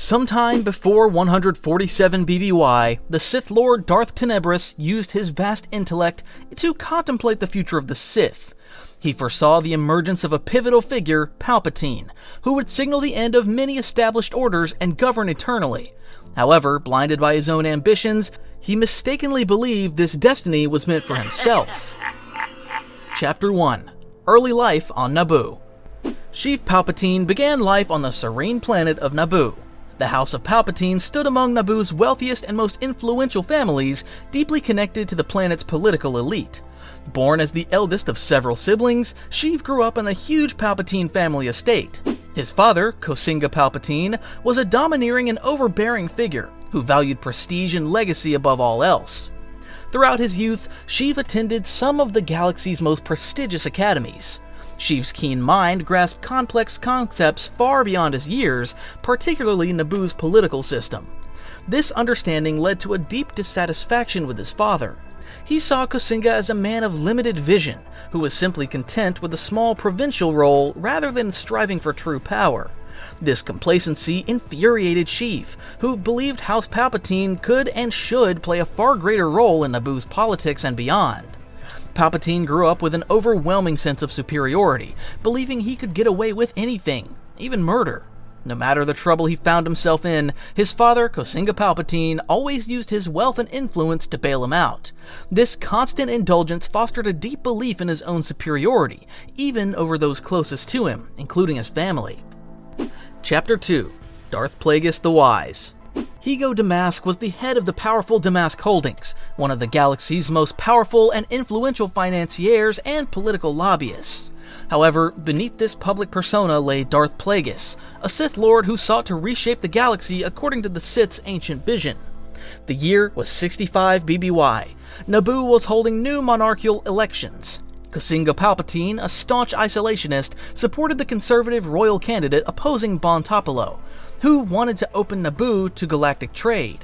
Sometime before 147 BBY, the Sith Lord Darth Tenebris used his vast intellect to contemplate the future of the Sith. He foresaw the emergence of a pivotal figure, Palpatine, who would signal the end of many established orders and govern eternally. However, blinded by his own ambitions, he mistakenly believed this destiny was meant for himself. Chapter 1. Early Life on Naboo. Sheev Palpatine began life on the serene planet of Naboo. The House of Palpatine stood among Naboo's wealthiest and most influential families, deeply connected to the planet's political elite. Born as the eldest of several siblings, Sheev grew up in the huge Palpatine family estate. His father, Kosinga Palpatine, was a domineering and overbearing figure who valued prestige and legacy above all else. Throughout his youth, Sheev attended some of the galaxy's most prestigious academies. Sheev's keen mind grasped complex concepts far beyond his years, particularly Naboo's political system. This understanding led to a deep dissatisfaction with his father. He saw Kosinga as a man of limited vision, who was simply content with a small provincial role rather than striving for true power. This complacency infuriated Sheev, who believed House Palpatine could and should play a far greater role in Naboo's politics and beyond. Palpatine grew up with an overwhelming sense of superiority, believing he could get away with anything, even murder. No matter the trouble he found himself in, his father, Kosinga Palpatine, always used his wealth and influence to bail him out. This constant indulgence fostered a deep belief in his own superiority, even over those closest to him, including his family. Chapter 2. Darth Plagueis the Wise. Hego Damask was the head of the powerful Damask Holdings, one of the galaxy's most powerful and influential financiers and political lobbyists. However, beneath this public persona lay Darth Plagueis, a Sith Lord who sought to reshape the galaxy according to the Sith's ancient vision. The year was 65 BBY. Naboo was holding new monarchical elections. Kosinga Palpatine, a staunch isolationist, supported the conservative royal candidate opposing Bon Topolo, who wanted to open Naboo to galactic trade.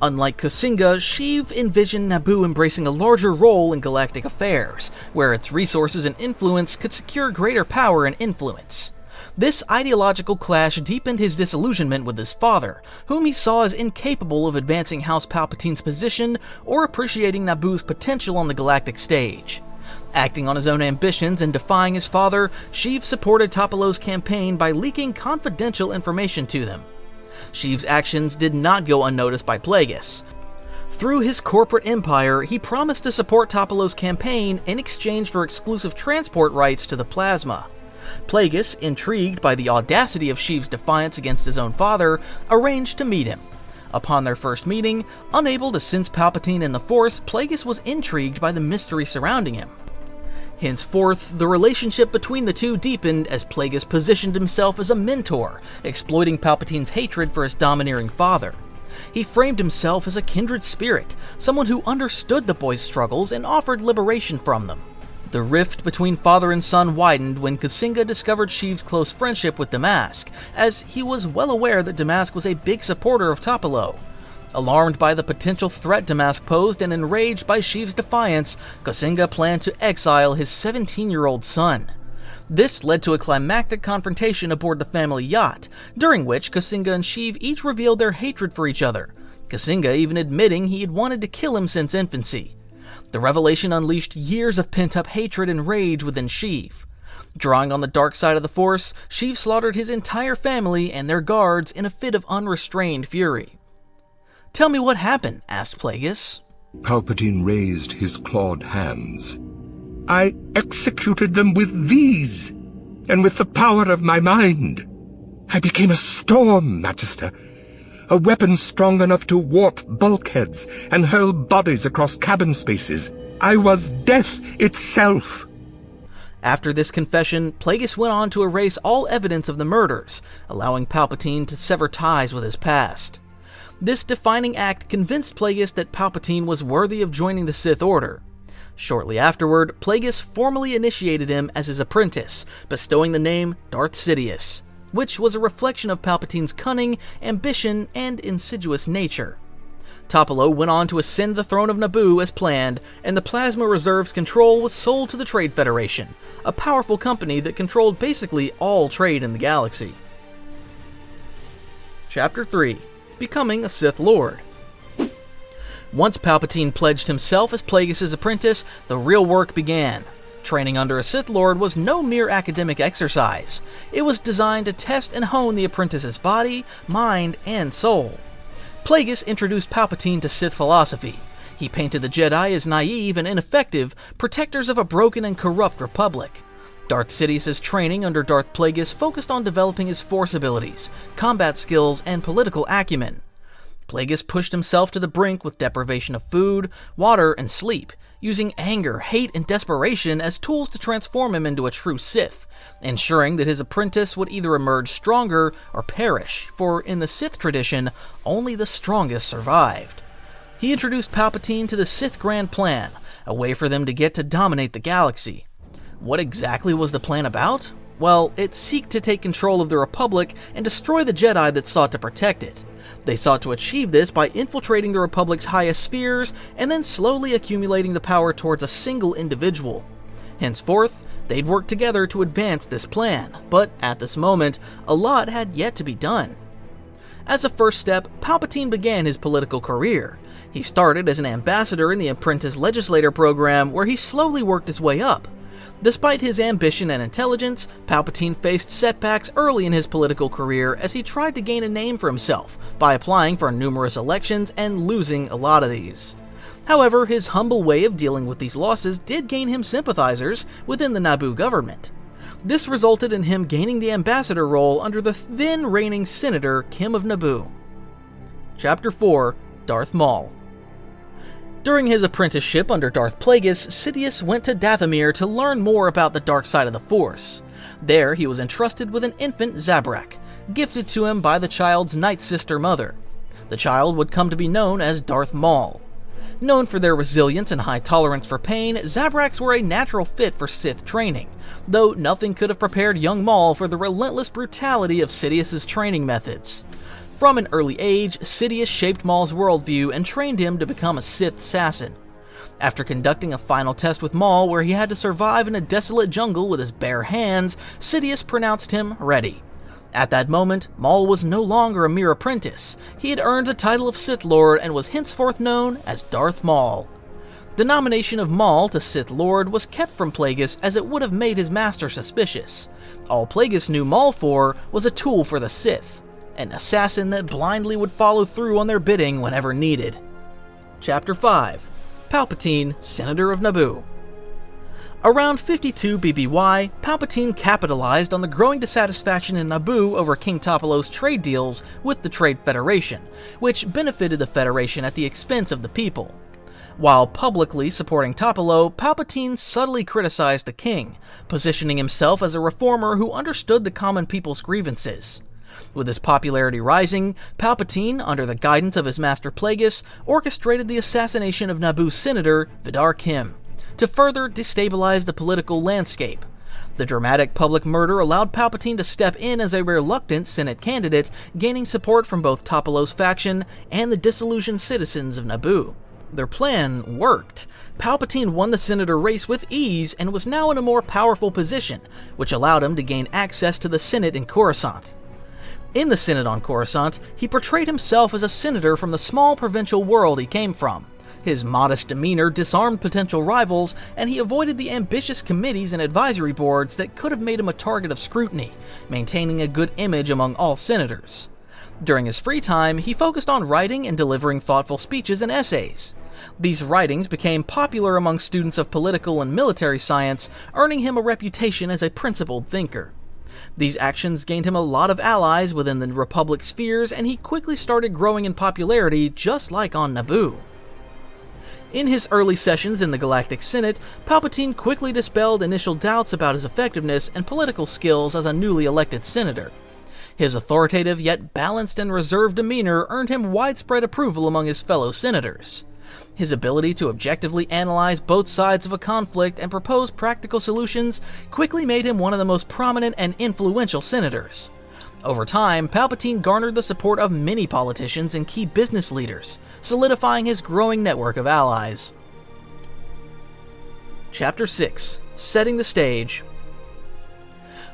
Unlike Kosinga, Sheev envisioned Naboo embracing a larger role in galactic affairs, where its resources and influence could secure greater power and influence. This ideological clash deepened his disillusionment with his father, whom he saw as incapable of advancing House Palpatine's position or appreciating Naboo's potential on the galactic stage. Acting on his own ambitions and defying his father, Sheev supported Topolo's campaign by leaking confidential information to them. Sheev's actions did not go unnoticed by Plagueis. Through his corporate empire, he promised to support Topolo's campaign in exchange for exclusive transport rights to the plasma. Plagueis, intrigued by the audacity of Sheev's defiance against his own father, arranged to meet him. Upon their first meeting, unable to sense Palpatine in the Force, Plagueis was intrigued by the mystery surrounding him. Henceforth, the relationship between the two deepened as Plagueis positioned himself as a mentor, exploiting Palpatine's hatred for his domineering father. He framed himself as a kindred spirit, someone who understood the boy's struggles and offered liberation from them. The rift between father and son widened when Kosinga discovered Sheev's close friendship with Damask, as he was well aware that Damask was a big supporter of Topolo. Alarmed by the potential threat Damask posed and enraged by Sheev's defiance, Kosinga planned to exile his 17-year-old son. This led to a climactic confrontation aboard the family yacht, during which Kosinga and Sheev each revealed their hatred for each other, Kosinga even admitting he had wanted to kill him since infancy. The revelation unleashed years of pent-up hatred and rage within Sheev. Drawing on the dark side of the Force, Sheev slaughtered his entire family and their guards in a fit of unrestrained fury. "Tell me what happened," asked Plagueis. Palpatine raised his clawed hands. "I executed them with these, and with the power of my mind. I became a storm, Magister, a weapon strong enough to warp bulkheads and hurl bodies across cabin spaces. I was death itself." After this confession, Plagueis went on to erase all evidence of the murders, allowing Palpatine to sever ties with his past. This defining act convinced Plagueis that Palpatine was worthy of joining the Sith Order. Shortly afterward, Plagueis formally initiated him as his apprentice, bestowing the name Darth Sidious, which was a reflection of Palpatine's cunning, ambition, and insidious nature. Topolo went on to ascend the throne of Naboo as planned, and the Plasma Reserve's control was sold to the Trade Federation, a powerful company that controlled basically all trade in the galaxy. Chapter 3: Becoming a Sith Lord. Once Palpatine pledged himself as Plagueis' apprentice, the real work began. Training under a Sith Lord was no mere academic exercise. It was designed to test and hone the apprentice's body, mind, and soul. Plagueis introduced Palpatine to Sith philosophy. He painted the Jedi as naive and ineffective, protectors of a broken and corrupt republic. Darth Sidious's training under Darth Plagueis focused on developing his Force abilities, combat skills, and political acumen. Plagueis pushed himself to the brink with deprivation of food, water, and sleep, using anger, hate, and desperation as tools to transform him into a true Sith, ensuring that his apprentice would either emerge stronger or perish, for in the Sith tradition, only the strongest survived. He introduced Palpatine to the Sith Grand Plan, a way for them to get to dominate the galaxy. What exactly was the plan about? Well, it sought to take control of the Republic and destroy the Jedi that sought to protect it. They sought to achieve this by infiltrating the Republic's highest spheres and then slowly accumulating the power towards a single individual. Henceforth, they'd work together to advance this plan, but at this moment, a lot had yet to be done. As a first step, Palpatine began his political career. He started as an ambassador in the Apprentice Legislator program, where he slowly worked his way up. Despite his ambition and intelligence, Palpatine faced setbacks early in his political career as he tried to gain a name for himself by applying for numerous elections and losing a lot of these. However, his humble way of dealing with these losses did gain him sympathizers within the Naboo government. This resulted in him gaining the ambassador role under the then reigning Senator Kim of Naboo. Chapter 4: Darth Maul. During his apprenticeship under Darth Plagueis, Sidious went to Dathomir to learn more about the dark side of the Force. There, he was entrusted with an infant Zabrak, gifted to him by the child's Night Sister mother. The child would come to be known as Darth Maul. Known for their resilience and high tolerance for pain, Zabraks were a natural fit for Sith training, though nothing could have prepared young Maul for the relentless brutality of Sidious's training methods. From an early age, Sidious shaped Maul's worldview and trained him to become a Sith assassin. After conducting a final test with Maul where he had to survive in a desolate jungle with his bare hands, Sidious pronounced him ready. At that moment, Maul was no longer a mere apprentice. He had earned the title of Sith Lord and was henceforth known as Darth Maul. The nomination of Maul to Sith Lord was kept from Plagueis as it would have made his master suspicious. All Plagueis knew Maul for was a tool for the Sith, an assassin that blindly would follow through on their bidding whenever needed. Chapter 5: Palpatine, Senator of Naboo. Around 52 BBY, Palpatine capitalized on the growing dissatisfaction in Naboo over King Topolo's trade deals with the Trade Federation, which benefited the Federation at the expense of the people. While publicly supporting Topolo, Palpatine subtly criticized the king, positioning himself as a reformer who understood the common people's grievances. With his popularity rising, Palpatine, under the guidance of his master Plagueis, orchestrated the assassination of Naboo's senator, Vidar Kim, to further destabilize the political landscape. The dramatic public murder allowed Palpatine to step in as a reluctant Senate candidate, gaining support from both Topolo's faction and the disillusioned citizens of Naboo. Their plan worked. Palpatine won the senator race with ease and was now in a more powerful position, which allowed him to gain access to the Senate in Coruscant. In the Senate on Coruscant, he portrayed himself as a senator from the small provincial world he came from. His modest demeanor disarmed potential rivals, and he avoided the ambitious committees and advisory boards that could have made him a target of scrutiny, maintaining a good image among all senators. During his free time, he focused on writing and delivering thoughtful speeches and essays. These writings became popular among students of political and military science, earning him a reputation as a principled thinker. These actions gained him a lot of allies within the Republic spheres, and he quickly started growing in popularity just like on Naboo. In his early sessions in the Galactic Senate, Palpatine quickly dispelled initial doubts about his effectiveness and political skills as a newly elected senator. His authoritative yet balanced and reserved demeanor earned him widespread approval among his fellow senators. His ability to objectively analyze both sides of a conflict and propose practical solutions quickly made him one of the most prominent and influential senators. Over time, Palpatine garnered the support of many politicians and key business leaders, solidifying his growing network of allies. Chapter 6: Setting the Stage.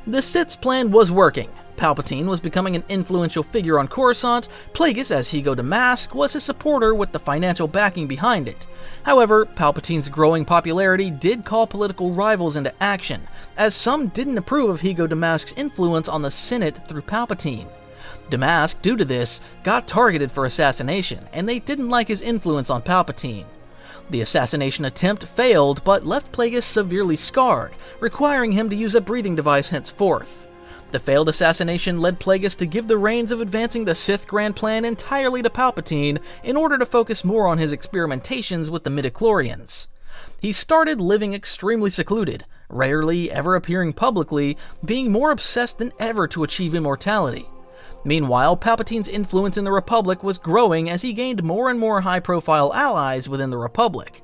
The Sith's plan was working. Palpatine was becoming an influential figure on Coruscant. Plagueis, as Higo Damask, was his supporter with the financial backing behind it. However, Palpatine's growing popularity did call political rivals into action, as some didn't approve of Higo Damask's influence on the Senate through Palpatine. Damask, due to this, got targeted for assassination, and they didn't like his influence on Palpatine. The assassination attempt failed, but left Plagueis severely scarred, requiring him to use a breathing device henceforth. The failed assassination led Plagueis to give the reins of advancing the Sith Grand Plan entirely to Palpatine in order to focus more on his experimentations with the midichlorians. He started living extremely secluded, rarely ever appearing publicly, being more obsessed than ever to achieve immortality. Meanwhile, Palpatine's influence in the Republic was growing as he gained more and more high-profile allies within the Republic.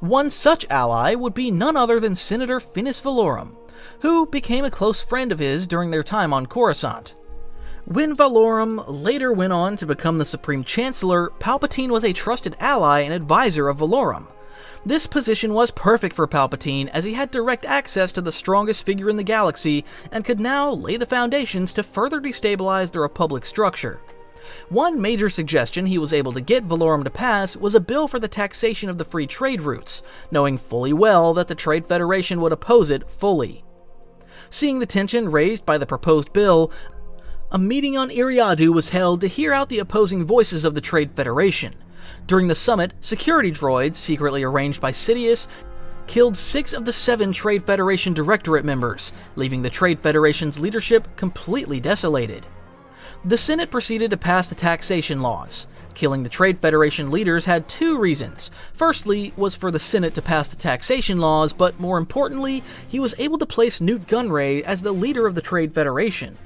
One such ally would be none other than Senator Finis Valorum, who became a close friend of his during their time on Coruscant. When Valorum later went on to become the Supreme Chancellor, Palpatine was a trusted ally and advisor of Valorum. This position was perfect for Palpatine as he had direct access to the strongest figure in the galaxy and could now lay the foundations to further destabilize the Republic structure. One major suggestion he was able to get Valorum to pass was a bill for the taxation of the free trade routes, knowing fully well that the Trade Federation would oppose it fully. Seeing the tension raised by the proposed bill, a meeting on Iriadu was held to hear out the opposing voices of the Trade Federation. During the summit, security droids, secretly arranged by Sidious, killed 6 of the 7 Trade Federation Directorate members, leaving the Trade Federation's leadership completely desolated. The Senate proceeded to pass the taxation laws. Killing the Trade Federation leaders had 2 reasons. Firstly was for the Senate to pass the taxation laws, but more importantly, he was able to place Newt Gunray as the leader of the Trade Federation.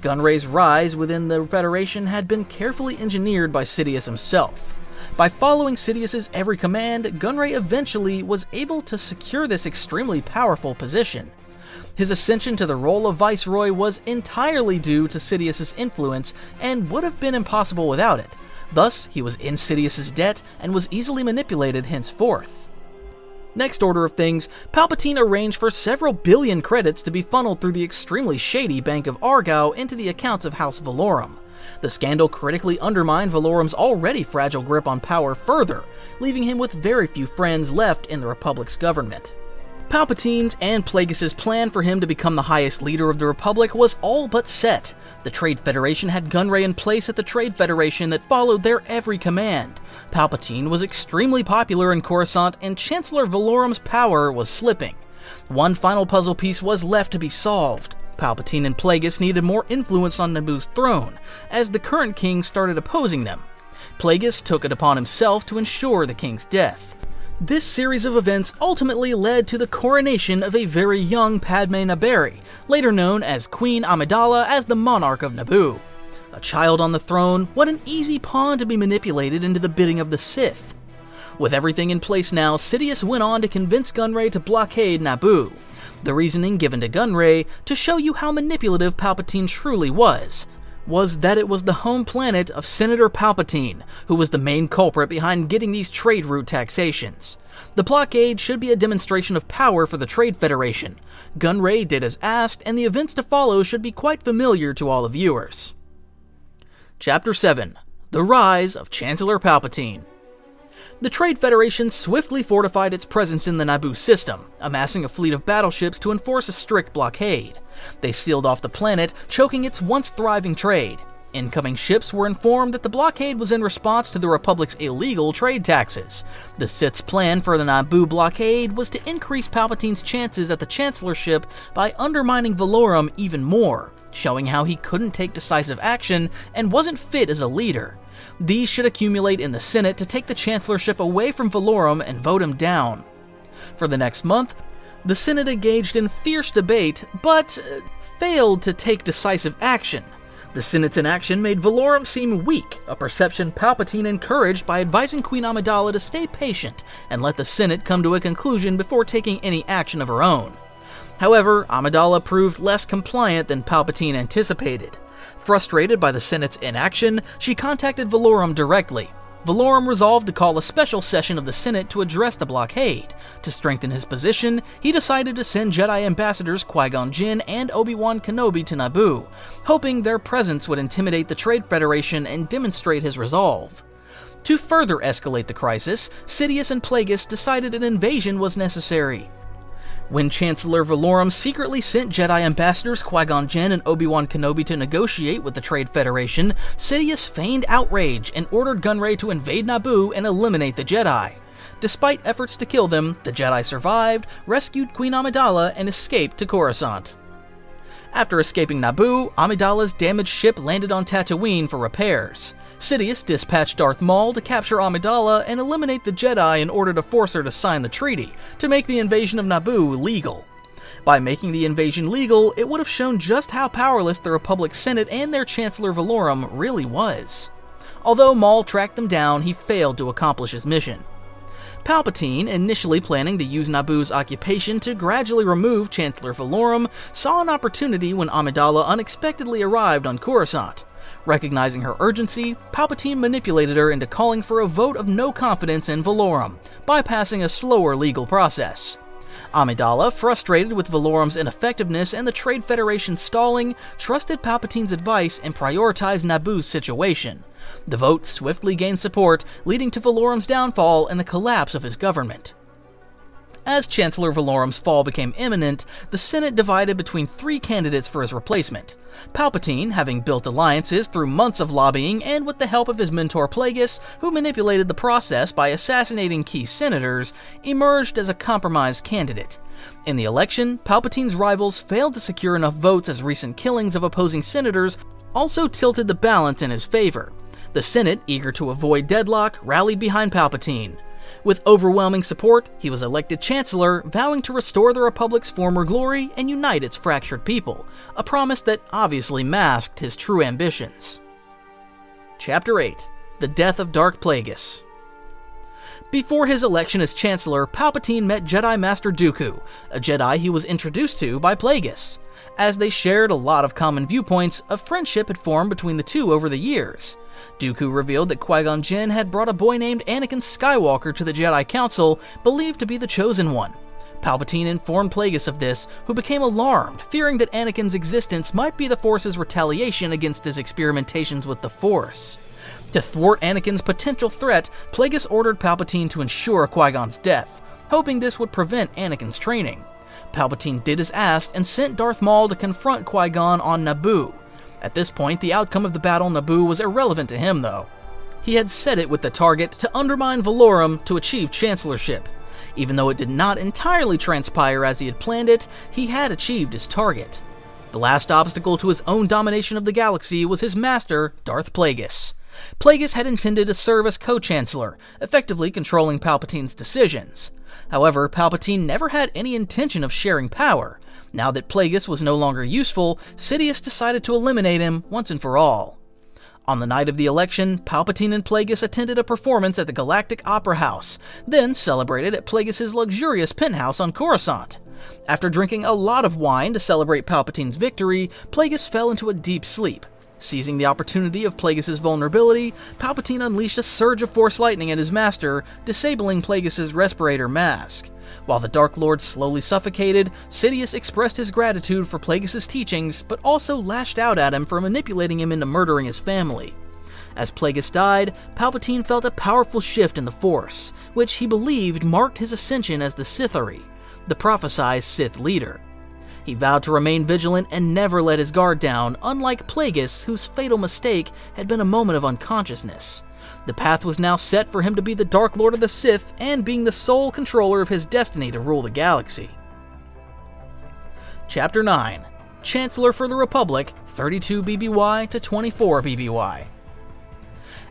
Gunray's rise within the Federation had been carefully engineered by Sidious himself. By following Sidious's every command, Gunray eventually was able to secure this extremely powerful position. His ascension to the role of Viceroy was entirely due to Sidious's influence and would have been impossible without it. Thus, he was in Sidious's debt and was easily manipulated henceforth. Next order of things, Palpatine arranged for several billion credits to be funneled through the extremely shady Bank of Argao into the accounts of House Valorum. The scandal critically undermined Valorum's already fragile grip on power further, leaving him with very few friends left in the Republic's government. Palpatine's and Plagueis' plan for him to become the highest leader of the Republic was all but set. The Trade Federation had Gunray in place at the Trade Federation that followed their every command. Palpatine was extremely popular in Coruscant, and Chancellor Valorum's power was slipping. One final puzzle piece was left to be solved. Palpatine and Plagueis needed more influence on Naboo's throne, as the current king started opposing them. Plagueis took it upon himself to ensure the king's death. This series of events ultimately led to the coronation of a very young Padme Naberrie, later known as Queen Amidala as the monarch of Naboo. A child on the throne, what an easy pawn to be manipulated into the bidding of the Sith. With everything in place now, Sidious went on to convince Gunray to blockade Naboo. The reasoning given to Gunray, to show you how manipulative Palpatine truly was that it was the home planet of Senator Palpatine, who was the main culprit behind getting these trade route taxations. The blockade should be a demonstration of power for the Trade Federation. Gunray did as asked, and the events to follow should be quite familiar to all the viewers. Chapter 7. The Rise of Chancellor Palpatine. The Trade Federation swiftly fortified its presence in the Naboo system, amassing a fleet of battleships to enforce a strict blockade. They sealed off the planet, choking its once thriving trade. Incoming ships were informed that the blockade was in response to the Republic's illegal trade taxes. The Sith's plan for the Naboo blockade was to increase Palpatine's chances at the Chancellorship by undermining Valorum even more, showing how he couldn't take decisive action and wasn't fit as a leader. These should accumulate in the Senate to take the Chancellorship away from Valorum and vote him down. For the next month, the Senate engaged in fierce debate, but failed to take decisive action. The Senate's inaction made Valorum seem weak, a perception Palpatine encouraged by advising Queen Amidala to stay patient and let the Senate come to a conclusion before taking any action of her own. However, Amidala proved less compliant than Palpatine anticipated. Frustrated by the Senate's inaction, she contacted Valorum directly. Valorum resolved to call a special session of the Senate to address the blockade. To strengthen his position, he decided to send Jedi ambassadors Qui-Gon Jinn and Obi-Wan Kenobi to Naboo, hoping their presence would intimidate the Trade Federation and demonstrate his resolve. To further escalate the crisis, Sidious and Plagueis decided an invasion was necessary. When Chancellor Valorum secretly sent Jedi ambassadors Qui-Gon Jinn and Obi-Wan Kenobi to negotiate with the Trade Federation, Sidious feigned outrage and ordered Gunray to invade Naboo and eliminate the Jedi. Despite efforts to kill them, the Jedi survived, rescued Queen Amidala, and escaped to Coruscant. After escaping Naboo, Amidala's damaged ship landed on Tatooine for repairs. Sidious dispatched Darth Maul to capture Amidala and eliminate the Jedi in order to force her to sign the treaty, to make the invasion of Naboo legal. By making the invasion legal, it would have shown just how powerless the Republic Senate and their Chancellor Valorum really was. Although Maul tracked them down, he failed to accomplish his mission. Palpatine, initially planning to use Naboo's occupation to gradually remove Chancellor Valorum, saw an opportunity when Amidala unexpectedly arrived on Coruscant. Recognizing her urgency, Palpatine manipulated her into calling for a vote of no confidence in Valorum, bypassing a slower legal process. Amidala, frustrated with Valorum's ineffectiveness and the Trade Federation stalling, trusted Palpatine's advice and prioritized Naboo's situation. The vote swiftly gained support, leading to Valorum's downfall and the collapse of his government. As Chancellor Valorum's fall became imminent, the Senate divided between three candidates for his replacement. Palpatine, having built alliances through months of lobbying and with the help of his mentor Plagueis, who manipulated the process by assassinating key senators, emerged as a compromise candidate. In the election, Palpatine's rivals failed to secure enough votes as recent killings of opposing senators also tilted the balance in his favor. The Senate, eager to avoid deadlock, rallied behind Palpatine. With overwhelming support, he was elected Chancellor, vowing to restore the Republic's former glory and unite its fractured people, a promise that obviously masked his true ambitions. Chapter 8: The Death of Dark Plagueis. Before his election as Chancellor, Palpatine met Jedi Master Dooku, a Jedi he was introduced to by Plagueis. As they shared a lot of common viewpoints, a friendship had formed between the two over the years. Dooku revealed that Qui-Gon Jinn had brought a boy named Anakin Skywalker to the Jedi Council, believed to be the Chosen One. Palpatine informed Plagueis of this, who became alarmed, fearing that Anakin's existence might be the Force's retaliation against his experimentations with the Force. To thwart Anakin's potential threat, Plagueis ordered Palpatine to ensure Qui-Gon's death, hoping this would prevent Anakin's training. Palpatine did as asked and sent Darth Maul to confront Qui-Gon on Naboo. At this point, the outcome of the battle on Naboo was irrelevant to him, though. He had set it with the target to undermine Valorum to achieve Chancellorship. Even though it did not entirely transpire as he had planned it, he had achieved his target. The last obstacle to his own domination of the galaxy was his master, Darth Plagueis. Plagueis had intended to serve as co-chancellor, effectively controlling Palpatine's decisions. However, Palpatine never had any intention of sharing power. Now that Plagueis was no longer useful, Sidious decided to eliminate him once and for all. On the night of the election, Palpatine and Plagueis attended a performance at the Galactic Opera House, then celebrated at Plagueis' luxurious penthouse on Coruscant. After drinking a lot of wine to celebrate Palpatine's victory, Plagueis fell into a deep sleep. Seizing the opportunity of Plagueis' vulnerability, Palpatine unleashed a surge of Force lightning at his master, disabling Plagueis' respirator mask. While the Dark Lord slowly suffocated, Sidious expressed his gratitude for Plagueis' teachings, but also lashed out at him for manipulating him into murdering his family. As Plagueis died, Palpatine felt a powerful shift in the Force, which he believed marked his ascension as the Sithari, the prophesied Sith leader. He vowed to remain vigilant and never let his guard down, unlike Plagueis, whose fatal mistake had been a moment of unconsciousness. The path was now set for him to be the Dark Lord of the Sith and being the sole controller of his destiny to rule the galaxy. Chapter 9: Chancellor for the Republic, 32 BBY to 24 BBY.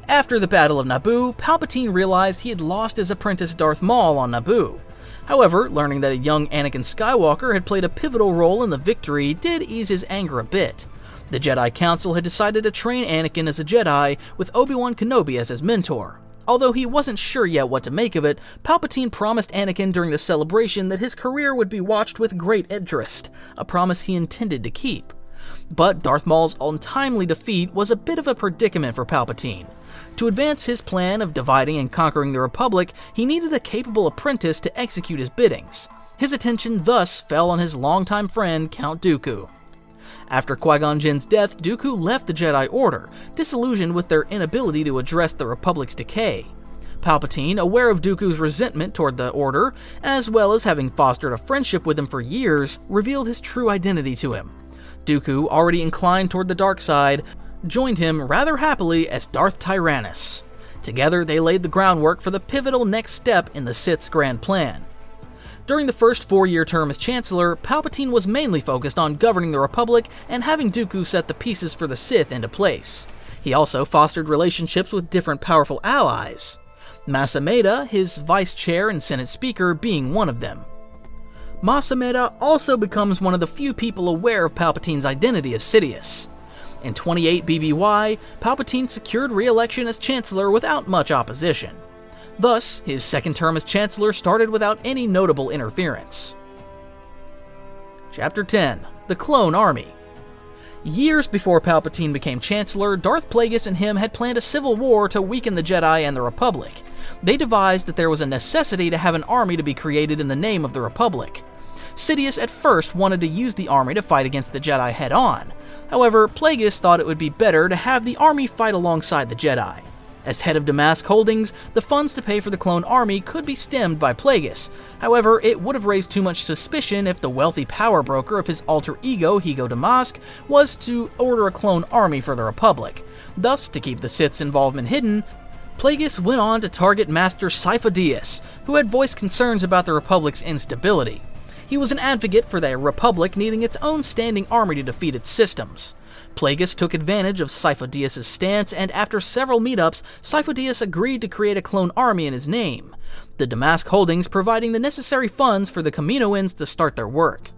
After the Battle of Naboo, Palpatine realized he had lost his apprentice Darth Maul on Naboo. However, learning that a young Anakin Skywalker had played a pivotal role in the victory did ease his anger a bit. The Jedi Council had decided to train Anakin as a Jedi, with Obi-Wan Kenobi as his mentor. Although he wasn't sure yet what to make of it, Palpatine promised Anakin during the celebration that his career would be watched with great interest, a promise he intended to keep. But Darth Maul's untimely defeat was a bit of a predicament for Palpatine. To advance his plan of dividing and conquering the Republic, he needed a capable apprentice to execute his biddings. His attention thus fell on his longtime friend, Count Dooku. After Qui-Gon Jinn's death, Dooku left the Jedi Order, disillusioned with their inability to address the Republic's decay. Palpatine, aware of Dooku's resentment toward the Order, as well as having fostered a friendship with him for years, revealed his true identity to him. Dooku, already inclined toward the dark side, joined him rather happily as Darth Tyrannus. Together, they laid the groundwork for the pivotal next step in the Sith's grand plan. During the first 4-year term as Chancellor, Palpatine was mainly focused on governing the Republic and having Dooku set the pieces for the Sith into place. He also fostered relationships with different powerful allies, Mas Amedda, his vice chair and Senate Speaker, being one of them. Mas Amedda also becomes one of the few people aware of Palpatine's identity as Sidious. In 28 BBY, Palpatine secured re-election as Chancellor without much opposition. Thus, his second term as Chancellor started without any notable interference. Chapter 10. The Clone Army. Years before Palpatine became Chancellor, Darth Plagueis and him had planned a civil war to weaken the Jedi and the Republic. They devised that there was a necessity to have an army to be created in the name of the Republic. Sidious at first wanted to use the army to fight against the Jedi head-on. However, Plagueis thought it would be better to have the army fight alongside the Jedi. As head of Damask Holdings, the funds to pay for the clone army could be stemmed by Plagueis. However, it would have raised too much suspicion if the wealthy power broker of his alter ego, Higo Damask, was to order a clone army for the Republic. Thus, to keep the Sith's involvement hidden, Plagueis went on to target Master Sifo Dyas, who had voiced concerns about the Republic's instability. He was an advocate for the Republic needing its own standing army to defeat its systems. Plagueis took advantage of Sifo Dyas' stance, and after several meetups, Sifo Dyas agreed to create a clone army in his name, the Damask Holdings providing the necessary funds for the Kaminoans to start their work.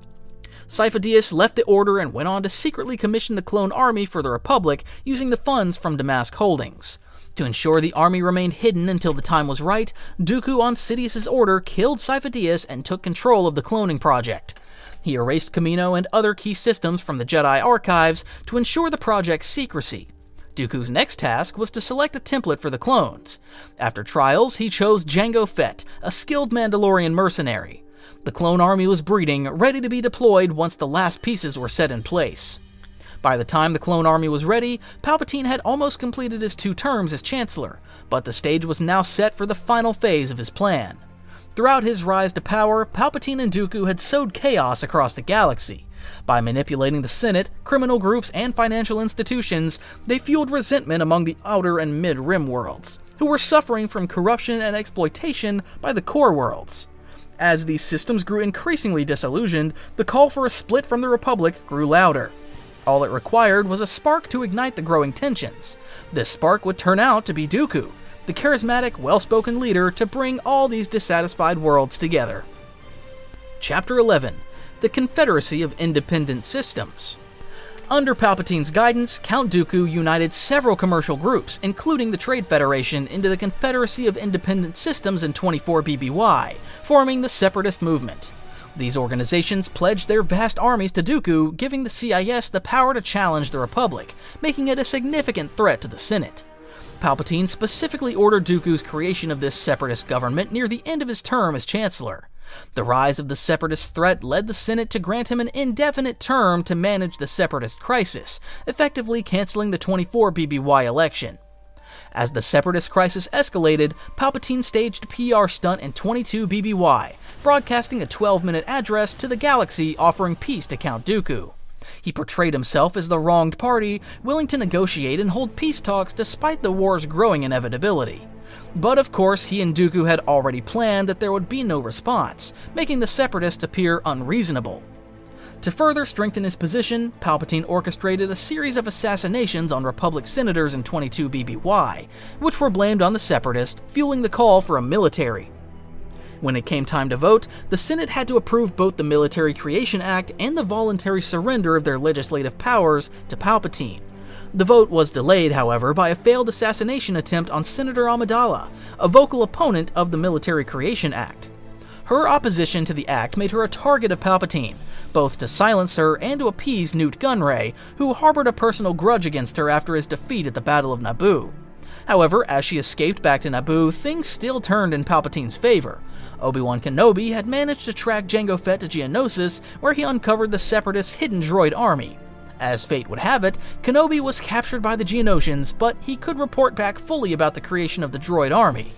Sifo Dyas left the Order and went on to secretly commission the clone army for the Republic using the funds from Damask Holdings. To ensure the army remained hidden until the time was right, Dooku on Sidious's order killed Sifo Dyas and took control of the cloning project. He erased Kamino and other key systems from the Jedi archives to ensure the project's secrecy. Dooku's next task was to select a template for the clones. After trials, he chose Jango Fett, a skilled Mandalorian mercenary. The clone army was breeding, ready to be deployed once the last pieces were set in place. By the time the clone army was ready, Palpatine had almost completed his 2 terms as Chancellor, but the stage was now set for the final phase of his plan. Throughout his rise to power, Palpatine and Dooku had sowed chaos across the galaxy. By manipulating the Senate, criminal groups, and financial institutions, they fueled resentment among the Outer and Mid-Rim worlds, who were suffering from corruption and exploitation by the core worlds. As these systems grew increasingly disillusioned, the call for a split from the Republic grew louder. All it required was a spark to ignite the growing tensions. This spark would turn out to be Dooku, the charismatic, well-spoken leader to bring all these dissatisfied worlds together. Chapter 11. The Confederacy of Independent Systems. Under Palpatine's guidance, Count Dooku united several commercial groups, including the Trade Federation, into the Confederacy of Independent Systems in 24 BBY, forming the Separatist movement. These organizations pledged their vast armies to Dooku, giving the CIS the power to challenge the Republic, making it a significant threat to the Senate. Palpatine specifically ordered Dooku's creation of this separatist government near the end of his term as Chancellor. The rise of the separatist threat led the Senate to grant him an indefinite term to manage the separatist crisis, effectively canceling the 24 BBY election. As the separatist crisis escalated, Palpatine staged a PR stunt in 22 BBY, broadcasting a 12-minute address to the galaxy offering peace to Count Dooku. He portrayed himself as the wronged party, willing to negotiate and hold peace talks despite the war's growing inevitability. But of course, he and Dooku had already planned that there would be no response, making the Separatists appear unreasonable. To further strengthen his position, Palpatine orchestrated a series of assassinations on Republic senators in 22 BBY, which were blamed on the Separatists, fueling the call for a military. When it came time to vote, the Senate had to approve both the Military Creation Act and the voluntary surrender of their legislative powers to Palpatine. The vote was delayed, however, by a failed assassination attempt on Senator Amidala, a vocal opponent of the Military Creation Act. Her opposition to the act made her a target of Palpatine, both to silence her and to appease Newt Gunray, who harbored a personal grudge against her after his defeat at the Battle of Naboo. However, as she escaped back to Naboo, things still turned in Palpatine's favor. Obi-Wan Kenobi had managed to track Jango Fett to Geonosis, where he uncovered the Separatists' hidden droid army. As fate would have it, Kenobi was captured by the Geonosians, but he could report back fully about the creation of the droid army.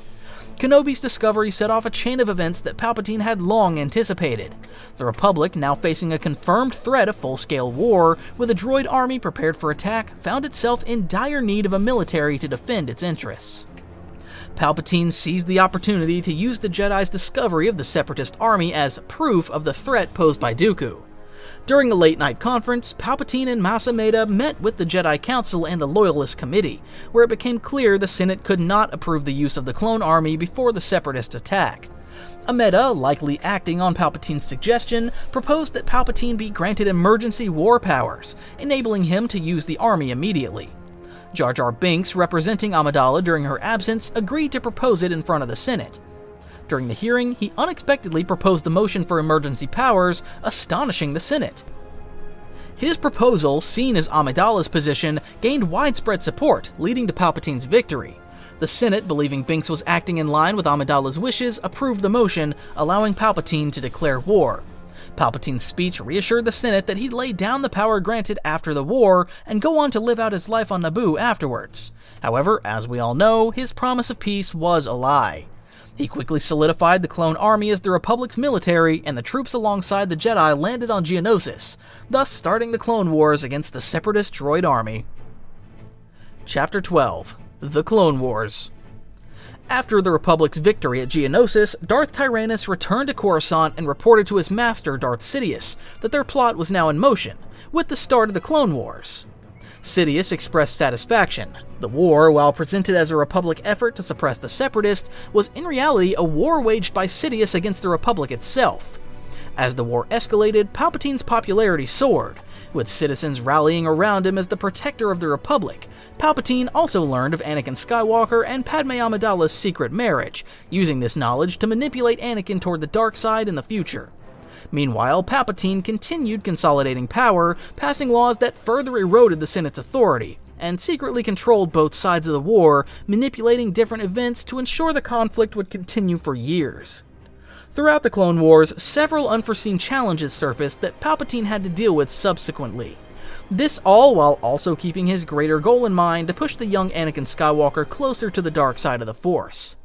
Kenobi's discovery set off a chain of events that Palpatine had long anticipated. The Republic, now facing a confirmed threat of full-scale war, with a droid army prepared for attack, found itself in dire need of a military to defend its interests. Palpatine seized the opportunity to use the Jedi's discovery of the Separatist army as proof of the threat posed by Dooku. During a late-night conference, Palpatine and Mas Amedda met with the Jedi Council and the Loyalist Committee, where it became clear the Senate could not approve the use of the clone army before the Separatist attack. Amedda, likely acting on Palpatine's suggestion, proposed that Palpatine be granted emergency war powers, enabling him to use the army immediately. Jar Jar Binks, representing Amidala during her absence, agreed to propose it in front of the Senate. During the hearing, he unexpectedly proposed the motion for emergency powers, astonishing the Senate. His proposal, seen as Amidala's position, gained widespread support, leading to Palpatine's victory. The Senate, believing Binks was acting in line with Amidala's wishes, approved the motion, allowing Palpatine to declare war. Palpatine's speech reassured the Senate that he'd lay down the power granted after the war and go on to live out his life on Naboo afterwards. However, as we all know, his promise of peace was a lie. He quickly solidified the clone army as the Republic's military, and the troops alongside the Jedi landed on Geonosis, thus starting the Clone Wars against the Separatist droid army. Chapter 12: The Clone Wars. After the Republic's victory at Geonosis, Darth Tyrannus returned to Coruscant and reported to his master, Darth Sidious, that their plot was now in motion, with the start of the Clone Wars. Sidious expressed satisfaction. The war, while presented as a Republic effort to suppress the Separatists, was in reality a war waged by Sidious against the Republic itself. As the war escalated, Palpatine's popularity soared, with citizens rallying around him as the protector of the Republic. Palpatine also learned of Anakin Skywalker and Padme Amidala's secret marriage, using this knowledge to manipulate Anakin toward the dark side in the future. Meanwhile, Palpatine continued consolidating power, passing laws that further eroded the Senate's authority, and secretly controlled both sides of the war, manipulating different events to ensure the conflict would continue for years. Throughout the Clone Wars, several unforeseen challenges surfaced that Palpatine had to deal with subsequently. This all while also keeping his greater goal in mind to push the young Anakin Skywalker closer to the dark side of the Force.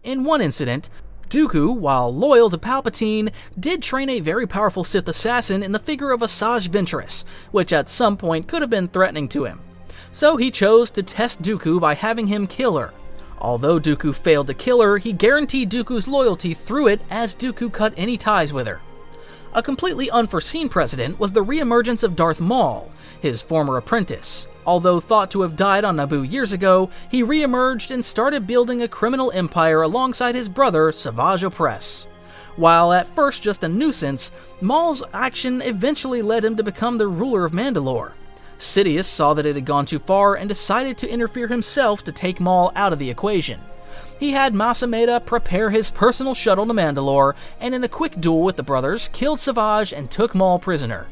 In one incident, Dooku, while loyal to Palpatine, did train a very powerful Sith assassin in the figure of Asajj Ventress, which at some point could have been threatening to him. So he chose to test Dooku by having him kill her. Although Dooku failed to kill her, he guaranteed Dooku's loyalty through it as Dooku cut any ties with her. A completely unforeseen precedent was the re-emergence of Darth Maul, his former apprentice. Although thought to have died on Naboo years ago, he re-emerged and started building a criminal empire alongside his brother, Savage Opress. While at first just a nuisance, Maul's action eventually led him to become the ruler of Mandalore. Sidious saw that it had gone too far and decided to interfere himself to take Maul out of the equation. He had Mas Amedda prepare his personal shuttle to Mandalore, and in a quick duel with the brothers, killed Savage and took Maul prisoner.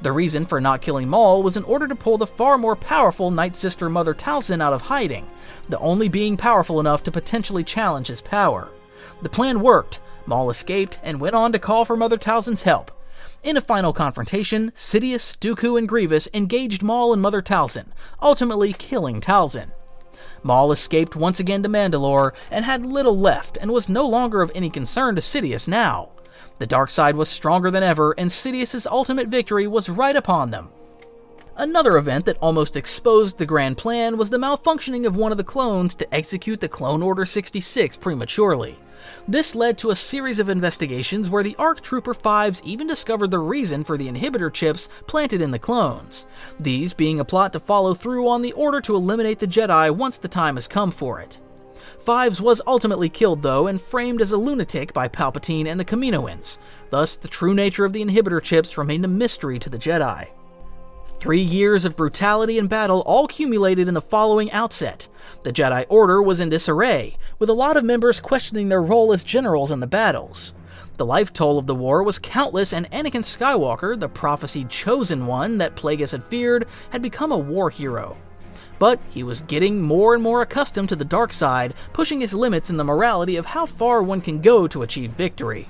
The reason for not killing Maul was in order to pull the far more powerful Night Sister Mother Talzin out of hiding, the only being powerful enough to potentially challenge his power. The plan worked. Maul escaped and went on to call for Mother Talzin's help. In a final confrontation, Sidious, Dooku, and Grievous engaged Maul and Mother Talzin, ultimately killing Talzin. Maul escaped once again to Mandalore and had little left and was no longer of any concern to Sidious now. The dark side was stronger than ever, and Sidious's ultimate victory was right upon them. Another event that almost exposed the grand plan was the malfunctioning of one of the clones to execute the Clone Order 66 prematurely. This led to a series of investigations where the ARC Trooper 5s even discovered the reason for the inhibitor chips planted in the clones, these being a plot to follow through on the order to eliminate the Jedi once the time has come for it. Fives was ultimately killed though and framed as a lunatic by Palpatine and the Kaminoans, thus the true nature of the inhibitor chips remained a mystery to the Jedi. 3 years of brutality and battle all culminated in the following outset. The Jedi Order was in disarray, with a lot of members questioning their role as generals in the battles. The life toll of the war was countless, and Anakin Skywalker, the prophesied chosen one that Plagueis had feared, had become a war hero. But he was getting more and more accustomed to the dark side, pushing his limits in the morality of how far one can go to achieve victory.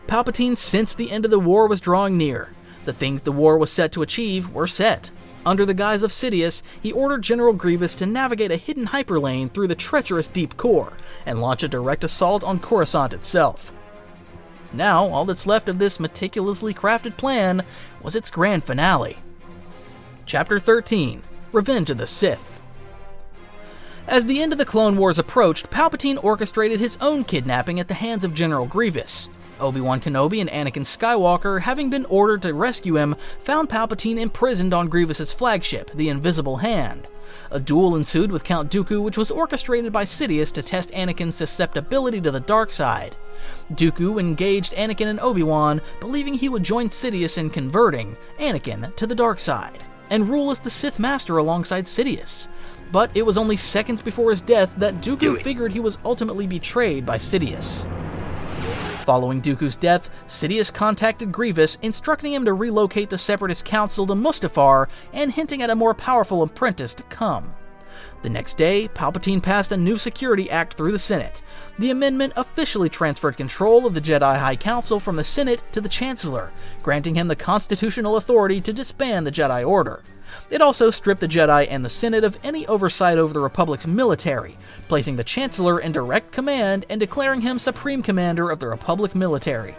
Palpatine sensed the end of the war was drawing near. The things the war was set to achieve were set. Under the guise of Sidious, he ordered General Grievous to navigate a hidden hyperlane through the treacherous deep core, and launch a direct assault on Coruscant itself. Now, all that's left of this meticulously crafted plan was its grand finale. Chapter 13. Revenge of the Sith. As the end of the Clone Wars approached, Palpatine orchestrated his own kidnapping at the hands of General Grievous. Obi-Wan Kenobi and Anakin Skywalker, having been ordered to rescue him, found Palpatine imprisoned on Grievous's flagship, the Invisible Hand. A duel ensued with Count Dooku, which was orchestrated by Sidious to test Anakin's susceptibility to the dark side. Dooku engaged Anakin and Obi-Wan, believing he would join Sidious in converting Anakin to the dark side, and rule as the Sith Master alongside Sidious. But it was only seconds before his death that Dooku figured he was ultimately betrayed by Sidious. Following Dooku's death, Sidious contacted Grievous, instructing him to relocate the Separatist Council to Mustafar and hinting at a more powerful apprentice to come. The next day, Palpatine passed a new security act through the Senate. The amendment officially transferred control of the Jedi High Council from the Senate to the Chancellor, granting him the constitutional authority to disband the Jedi Order. It also stripped the Jedi and the Senate of any oversight over the Republic's military, placing the Chancellor in direct command and declaring him Supreme Commander of the Republic military.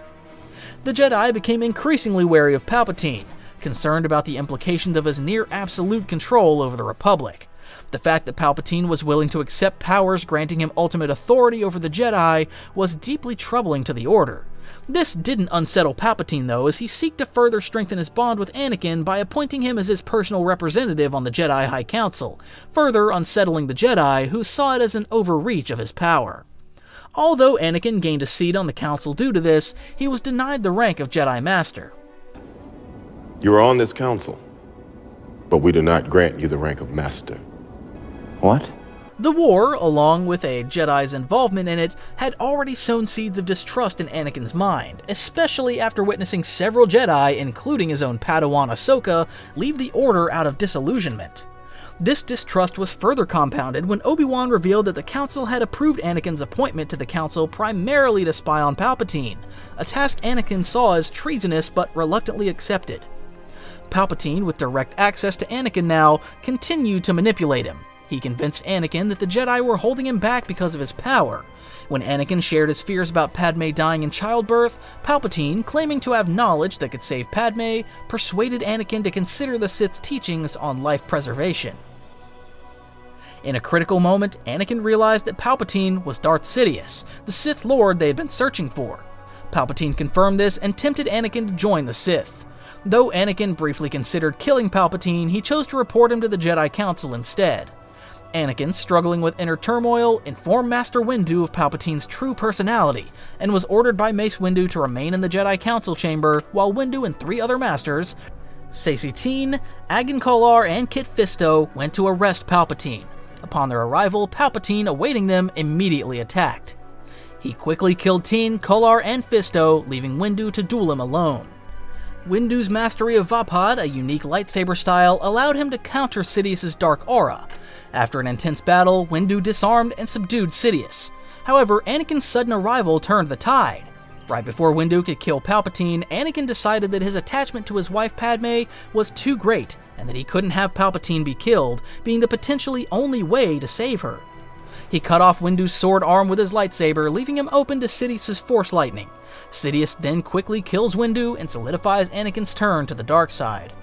The Jedi became increasingly wary of Palpatine, concerned about the implications of his near-absolute control over the Republic. The fact that Palpatine was willing to accept powers granting him ultimate authority over the Jedi was deeply troubling to the Order. This didn't unsettle Palpatine, though, as he sought to further strengthen his bond with Anakin by appointing him as his personal representative on the Jedi High Council, further unsettling the Jedi, who saw it as an overreach of his power. Although Anakin gained a seat on the Council due to this, he was denied the rank of Jedi Master. You are on this council, but we do not grant you the rank of Master. What? The war, along with a Jedi's involvement in it, had already sown seeds of distrust in Anakin's mind, especially after witnessing several Jedi, including his own Padawan Ahsoka, leave the Order out of disillusionment. This distrust was further compounded when Obi-Wan revealed that the Council had approved Anakin's appointment to the Council primarily to spy on Palpatine, a task Anakin saw as treasonous but reluctantly accepted. Palpatine, with direct access to Anakin now, continued to manipulate him. He convinced Anakin that the Jedi were holding him back because of his power. When Anakin shared his fears about Padme dying in childbirth, Palpatine, claiming to have knowledge that could save Padme, persuaded Anakin to consider the Sith's teachings on life preservation. In a critical moment, Anakin realized that Palpatine was Darth Sidious, the Sith Lord they had been searching for. Palpatine confirmed this and tempted Anakin to join the Sith. Though Anakin briefly considered killing Palpatine, he chose to report him to the Jedi Council instead. Anakin, struggling with inner turmoil, informed Master Windu of Palpatine's true personality, and was ordered by Mace Windu to remain in the Jedi Council chamber while Windu and 3 other Masters, Saesee Tiin, Agan Kolar, and Kit Fisto, went to arrest Palpatine. Upon their arrival, Palpatine, awaiting them, immediately attacked. He quickly killed Tiin, Kolar, and Fisto, leaving Windu to duel him alone. Windu's mastery of Vapad, a unique lightsaber style, allowed him to counter Sidious's dark aura. After an intense battle, Windu disarmed and subdued Sidious. However, Anakin's sudden arrival turned the tide. Right before Windu could kill Palpatine, Anakin decided that his attachment to his wife Padme was too great, and that he couldn't have Palpatine be killed, being the potentially only way to save her. He cut off Windu's sword arm with his lightsaber, leaving him open to Sidious's Force Lightning. Sidious then quickly kills Windu and solidifies Anakin's turn to the dark side.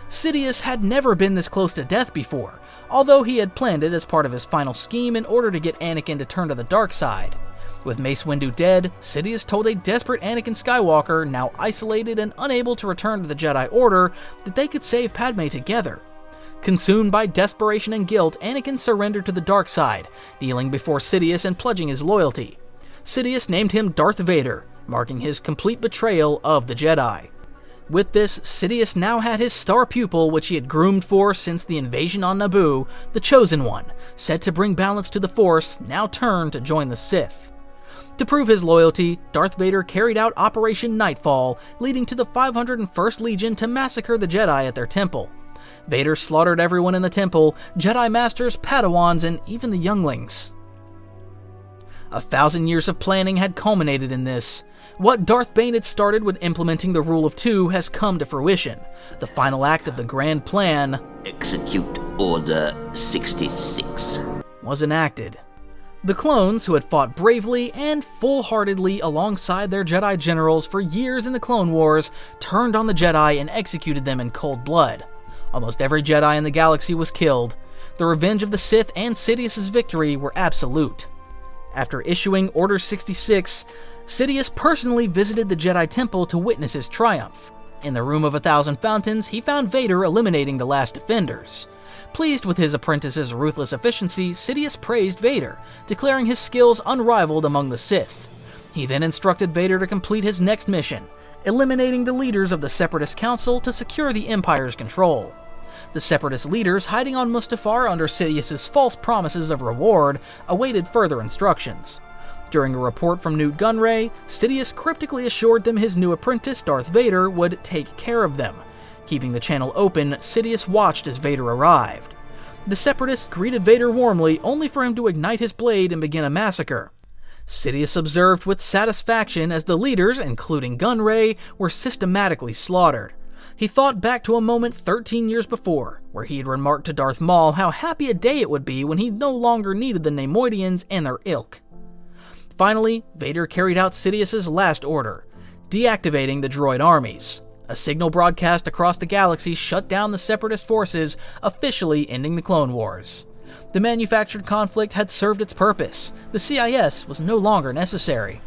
Sidious had never been this close to death before, although he had planned it as part of his final scheme in order to get Anakin to turn to the dark side. With Mace Windu dead, Sidious told a desperate Anakin Skywalker, now isolated and unable to return to the Jedi Order, that they could save Padme together. Consumed by desperation and guilt, Anakin surrendered to the dark side, kneeling before Sidious and pledging his loyalty. Sidious named him Darth Vader, marking his complete betrayal of the Jedi. With this, Sidious now had his star pupil, which he had groomed for since the invasion on Naboo, the Chosen One, set to bring balance to the Force, now turned to join the Sith. To prove his loyalty, Darth Vader carried out Operation Nightfall, leading to the 501st Legion to massacre the Jedi at their temple. Vader slaughtered everyone in the temple, Jedi Masters, Padawans, and even the younglings. 1,000 years of planning had culminated in this. What Darth Bane had started with implementing the Rule of Two has come to fruition. The final act of the grand plan, Execute Order 66, was enacted. The clones, who had fought bravely and full-heartedly alongside their Jedi generals for years in the Clone Wars, turned on the Jedi and executed them in cold blood. Almost every Jedi in the galaxy was killed. The revenge of the Sith and Sidious's victory were absolute. After issuing Order 66, Sidious personally visited the Jedi Temple to witness his triumph. In the Room of 1,000 Fountains, he found Vader eliminating the last defenders. Pleased with his apprentice's ruthless efficiency, Sidious praised Vader, declaring his skills unrivaled among the Sith. He then instructed Vader to complete his next mission, eliminating the leaders of the Separatist Council to secure the Empire's control. The Separatist leaders, hiding on Mustafar under Sidious's false promises of reward, awaited further instructions. During a report from Newt Gunray, Sidious cryptically assured them his new apprentice, Darth Vader, would take care of them. Keeping the channel open, Sidious watched as Vader arrived. The Separatists greeted Vader warmly, only for him to ignite his blade and begin a massacre. Sidious observed with satisfaction as the leaders, including Gunray, were systematically slaughtered. He thought back to a moment 13 years before, where he had remarked to Darth Maul how happy a day it would be when he no longer needed the Neimoidians and their ilk. Finally, Vader carried out Sidious's last order, deactivating the droid armies. A signal broadcast across the galaxy shut down the Separatist forces, officially ending the Clone Wars. The manufactured conflict had served its purpose. The CIS was no longer necessary.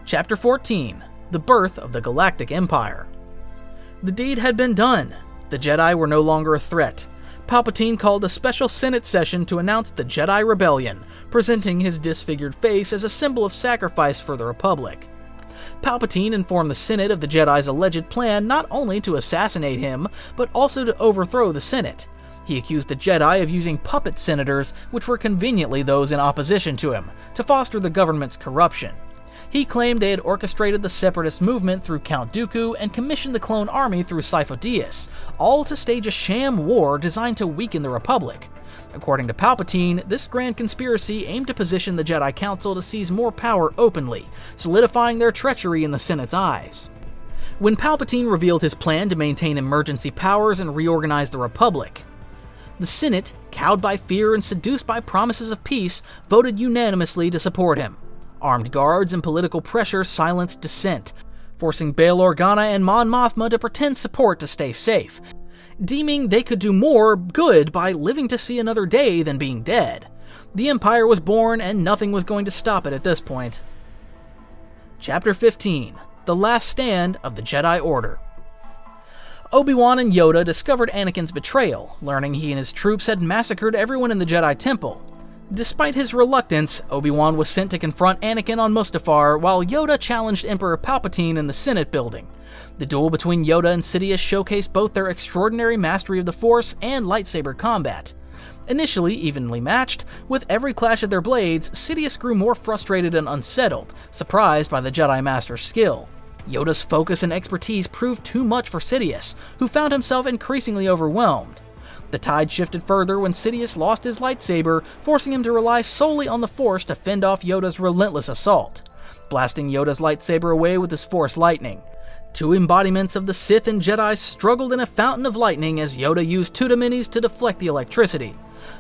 Chapter 14: The Birth of the Galactic Empire. The deed had been done. The Jedi were no longer a threat. Palpatine called a special Senate session to announce the Jedi Rebellion, presenting his disfigured face as a symbol of sacrifice for the Republic. Palpatine informed the Senate of the Jedi's alleged plan not only to assassinate him, but also to overthrow the Senate. He accused the Jedi of using puppet senators, which were conveniently those in opposition to him, to foster the government's corruption. He claimed they had orchestrated the Separatist movement through Count Dooku and commissioned the clone army through Sifo-Dyas, all to stage a sham war designed to weaken the Republic. According to Palpatine, this grand conspiracy aimed to position the Jedi Council to seize more power openly, solidifying their treachery in the Senate's eyes. When Palpatine revealed his plan to maintain emergency powers and reorganize the Republic, the Senate, cowed by fear and seduced by promises of peace, voted unanimously to support him. Armed guards and political pressure silenced dissent, forcing Bail Organa and Mon Mothma to pretend support to stay safe, deeming they could do more good by living to see another day than being dead. The Empire was born, and nothing was going to stop it at this point. Chapter 15: The Last Stand of the Jedi Order. Obi-Wan and Yoda discovered Anakin's betrayal, learning he and his troops had massacred everyone in the Jedi Temple. Despite his reluctance, Obi-Wan was sent to confront Anakin on Mustafar, while Yoda challenged Emperor Palpatine in the Senate building. The duel between Yoda and Sidious showcased both their extraordinary mastery of the Force and lightsaber combat. Initially evenly matched, with every clash of their blades, Sidious grew more frustrated and unsettled, surprised by the Jedi Master's skill. Yoda's focus and expertise proved too much for Sidious, who found himself increasingly overwhelmed. The tide shifted further when Sidious lost his lightsaber, forcing him to rely solely on the Force to fend off Yoda's relentless assault, blasting Yoda's lightsaber away with his Force lightning. Two embodiments of the Sith and Jedi struggled in a fountain of lightning as Yoda used Tuda Minis to deflect the electricity.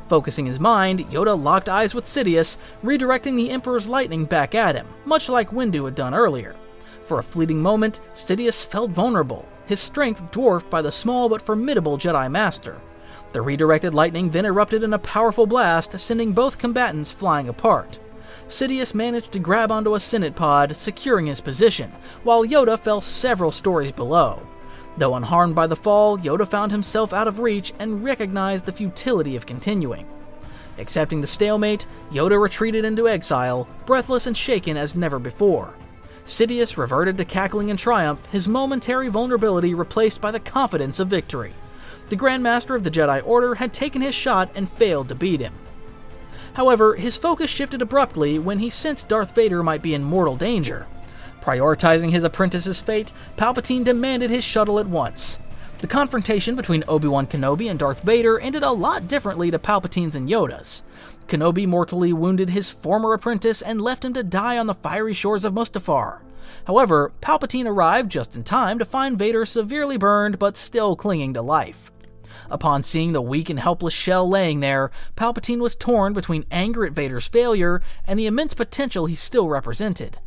Focusing his mind, Yoda locked eyes with Sidious, redirecting the Emperor's lightning back at him, much like Windu had done earlier. For a fleeting moment, Sidious felt vulnerable, his strength dwarfed by the small but formidable Jedi Master. The redirected lightning then erupted in a powerful blast, sending both combatants flying apart. Sidious managed to grab onto a Senate pod, securing his position, while Yoda fell several stories below. Though unharmed by the fall, Yoda found himself out of reach and recognized the futility of continuing. Accepting the stalemate, Yoda retreated into exile, breathless and shaken as never before. Sidious reverted to cackling in triumph, his momentary vulnerability replaced by the confidence of victory. The Grand Master of the Jedi Order had taken his shot and failed to beat him. However, his focus shifted abruptly when he sensed Darth Vader might be in mortal danger. Prioritizing his apprentice's fate, Palpatine demanded his shuttle at once. The confrontation between Obi-Wan Kenobi and Darth Vader ended a lot differently to Palpatine's and Yoda's. Kenobi mortally wounded his former apprentice and left him to die on the fiery shores of Mustafar. However, Palpatine arrived just in time to find Vader severely burned but still clinging to life. Upon seeing the weak and helpless shell laying there, Palpatine was torn between anger at Vader's failure and the immense potential he still represented.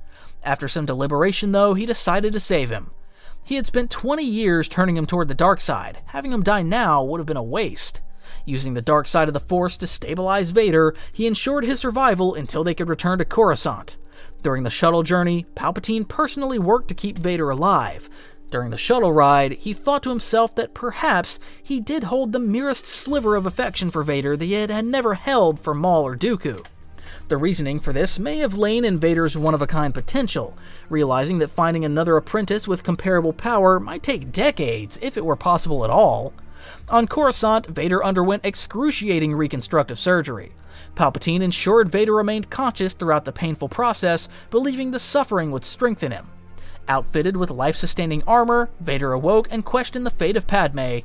After some deliberation, though, he decided to save him. He had spent 20 years turning him toward the dark side. Having him die now would have been a waste. Using the dark side of the Force to stabilize Vader, he ensured his survival until they could return to Coruscant. During the shuttle journey, Palpatine personally worked to keep Vader alive. During the shuttle ride, he thought to himself that perhaps he did hold the merest sliver of affection for Vader that he had never held for Maul or Dooku. The reasoning for this may have lain in Vader's one-of-a-kind potential, realizing that finding another apprentice with comparable power might take decades, if it were possible at all. On Coruscant, Vader underwent excruciating reconstructive surgery. Palpatine ensured Vader remained conscious throughout the painful process, believing the suffering would strengthen him. Outfitted with life-sustaining armor, Vader awoke and questioned the fate of Padme.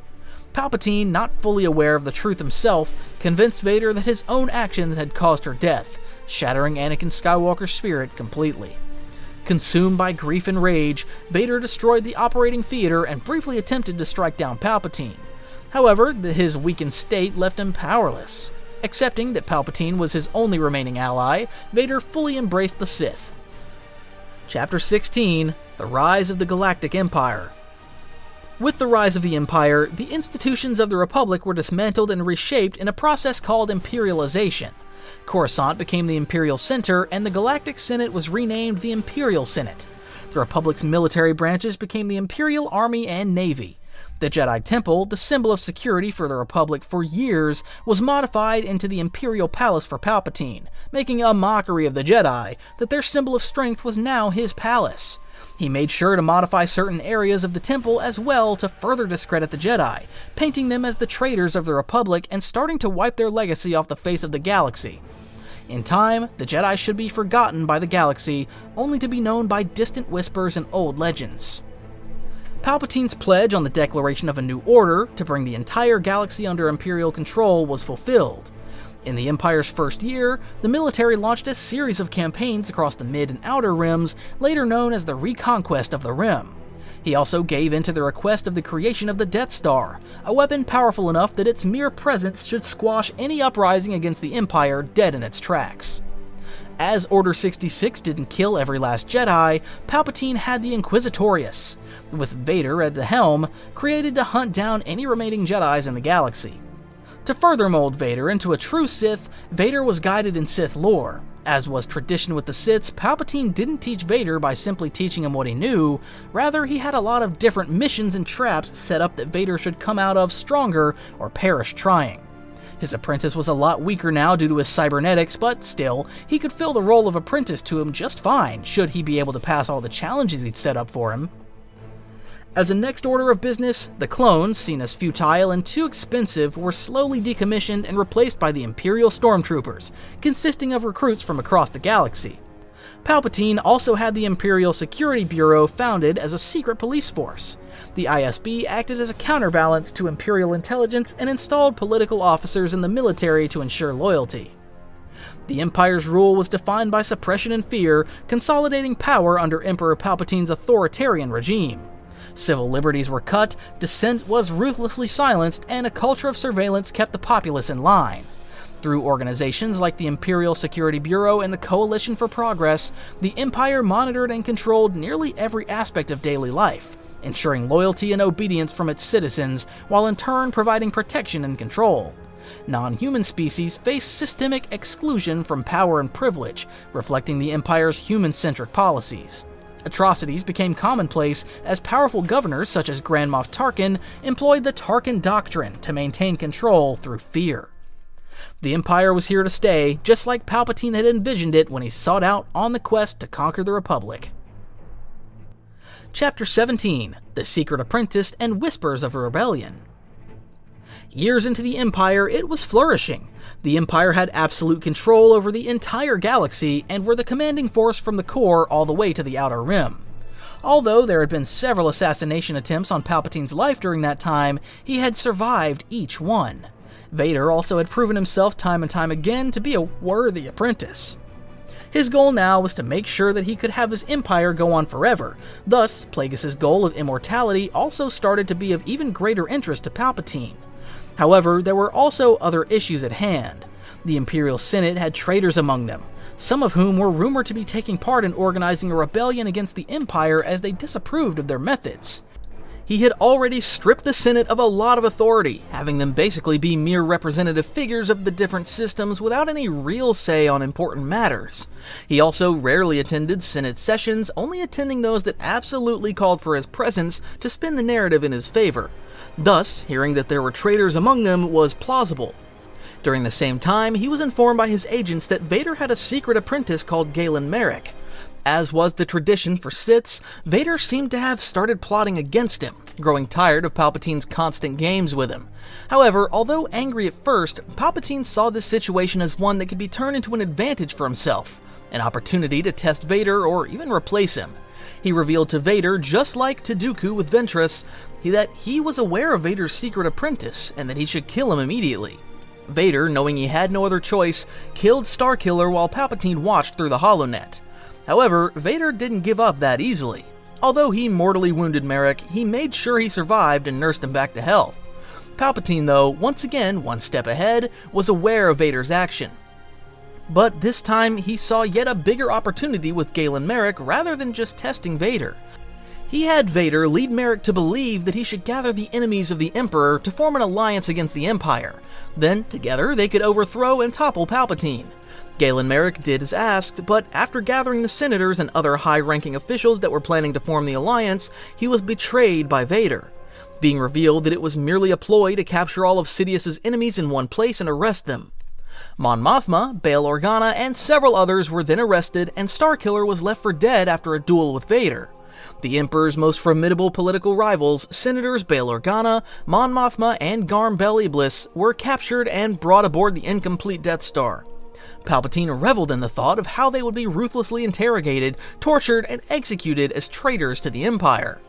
Palpatine, not fully aware of the truth himself, convinced Vader that his own actions had caused her death, shattering Anakin Skywalker's spirit completely. Consumed by grief and rage, Vader destroyed the operating theater and briefly attempted to strike down Palpatine. However, his weakened state left him powerless. Accepting that Palpatine was his only remaining ally, Vader fully embraced the Sith. Chapter 16: The Rise of the Galactic Empire. With the rise of the Empire, the institutions of the Republic were dismantled and reshaped in a process called imperialization. Coruscant became the Imperial Center, and the Galactic Senate was renamed the Imperial Senate. The Republic's military branches became the Imperial Army and Navy. The Jedi Temple, the symbol of security for the Republic for years, was modified into the Imperial Palace for Palpatine, making a mockery of the Jedi that their symbol of strength was now his palace. He made sure to modify certain areas of the temple as well to further discredit the Jedi, painting them as the traitors of the Republic and starting to wipe their legacy off the face of the galaxy. In time, the Jedi should be forgotten by the galaxy, only to be known by distant whispers and old legends. Palpatine's pledge on the declaration of a new order to bring the entire galaxy under Imperial control was fulfilled. In the Empire's first year, the military launched a series of campaigns across the Mid and Outer Rims, later known as the Reconquest of the Rim. He also gave in to the request of the creation of the Death Star, a weapon powerful enough that its mere presence should squash any uprising against the Empire dead in its tracks. As Order 66 didn't kill every last Jedi, Palpatine had the Inquisitorius, with Vader at the helm, created to hunt down any remaining Jedis in the galaxy. To further mold Vader into a true Sith, Vader was guided in Sith lore. As was tradition with the Siths, Palpatine didn't teach Vader by simply teaching him what he knew, rather he had a lot of different missions and traps set up that Vader should come out of stronger or perish trying. His apprentice was a lot weaker now due to his cybernetics, but still, he could fill the role of apprentice to him just fine, should he be able to pass all the challenges he'd set up for him. As a next order of business, the clones, seen as futile and too expensive, were slowly decommissioned and replaced by the Imperial Stormtroopers, consisting of recruits from across the galaxy. Palpatine also had the Imperial Security Bureau founded as a secret police force. The ISB acted as a counterbalance to Imperial intelligence and installed political officers in the military to ensure loyalty. The Empire's rule was defined by suppression and fear, consolidating power under Emperor Palpatine's authoritarian regime. Civil liberties were cut, dissent was ruthlessly silenced, and a culture of surveillance kept the populace in line. Through organizations like the Imperial Security Bureau and the Coalition for Progress, the Empire monitored and controlled nearly every aspect of daily life, ensuring loyalty and obedience from its citizens, while in turn providing protection and control. Non-human species faced systemic exclusion from power and privilege, reflecting the Empire's human-centric policies. Atrocities became commonplace as powerful governors such as Grand Moff Tarkin employed the Tarkin Doctrine to maintain control through fear. The Empire was here to stay, just like Palpatine had envisioned it when he sought out on the quest to conquer the Republic. Chapter 17: The Secret Apprentice and Whispers of a Rebellion. Years into the Empire, it was flourishing. The Empire had absolute control over the entire galaxy and were the commanding force from the core all the way to the Outer Rim. Although there had been several assassination attempts on Palpatine's life during that time, he had survived each one. Vader also had proven himself time and time again to be a worthy apprentice. His goal now was to make sure that he could have his empire go on forever. Thus, Plagueis' goal of immortality also started to be of even greater interest to Palpatine. However, there were also other issues at hand. The Imperial Senate had traitors among them, some of whom were rumored to be taking part in organizing a rebellion against the Empire as they disapproved of their methods. He had already stripped the Senate of a lot of authority, having them basically be mere representative figures of the different systems without any real say on important matters. He also rarely attended Senate sessions, only attending those that absolutely called for his presence to spin the narrative in his favor. Thus, hearing that there were traitors among them was plausible. During the same time, he was informed by his agents that Vader had a secret apprentice called Galen Marek. As was the tradition for Siths, Vader seemed to have started plotting against him, growing tired of Palpatine's constant games with him. However, although angry at first, Palpatine saw this situation as one that could be turned into an advantage for himself, an opportunity to test Vader or even replace him. He revealed to Vader, just like to Dooku with Ventress, that he was aware of Vader's secret apprentice and that he should kill him immediately. Vader, knowing he had no other choice, killed Starkiller while Palpatine watched through the HoloNet. However, Vader didn't give up that easily. Although he mortally wounded Marek, he made sure he survived and nursed him back to health. Palpatine, though, once again one step ahead, was aware of Vader's action. But this time, he saw yet a bigger opportunity with Galen Marek rather than just testing Vader. He had Vader lead Marek to believe that he should gather the enemies of the Emperor to form an alliance against the Empire. Then, together, they could overthrow and topple Palpatine. Galen Marek did as asked, but after gathering the senators and other high-ranking officials that were planning to form the alliance, he was betrayed by Vader. Being revealed that it was merely a ploy to capture all of Sidious's enemies in one place and arrest them. Mon Mothma, Bail Organa, and several others were then arrested, and Starkiller was left for dead after a duel with Vader. The Emperor's most formidable political rivals, Senators Bail Organa, Mon Mothma, and Garm Bel Iblis, were captured and brought aboard the incomplete Death Star. Palpatine reveled in the thought of how they would be ruthlessly interrogated, tortured, and executed as traitors to the Empire.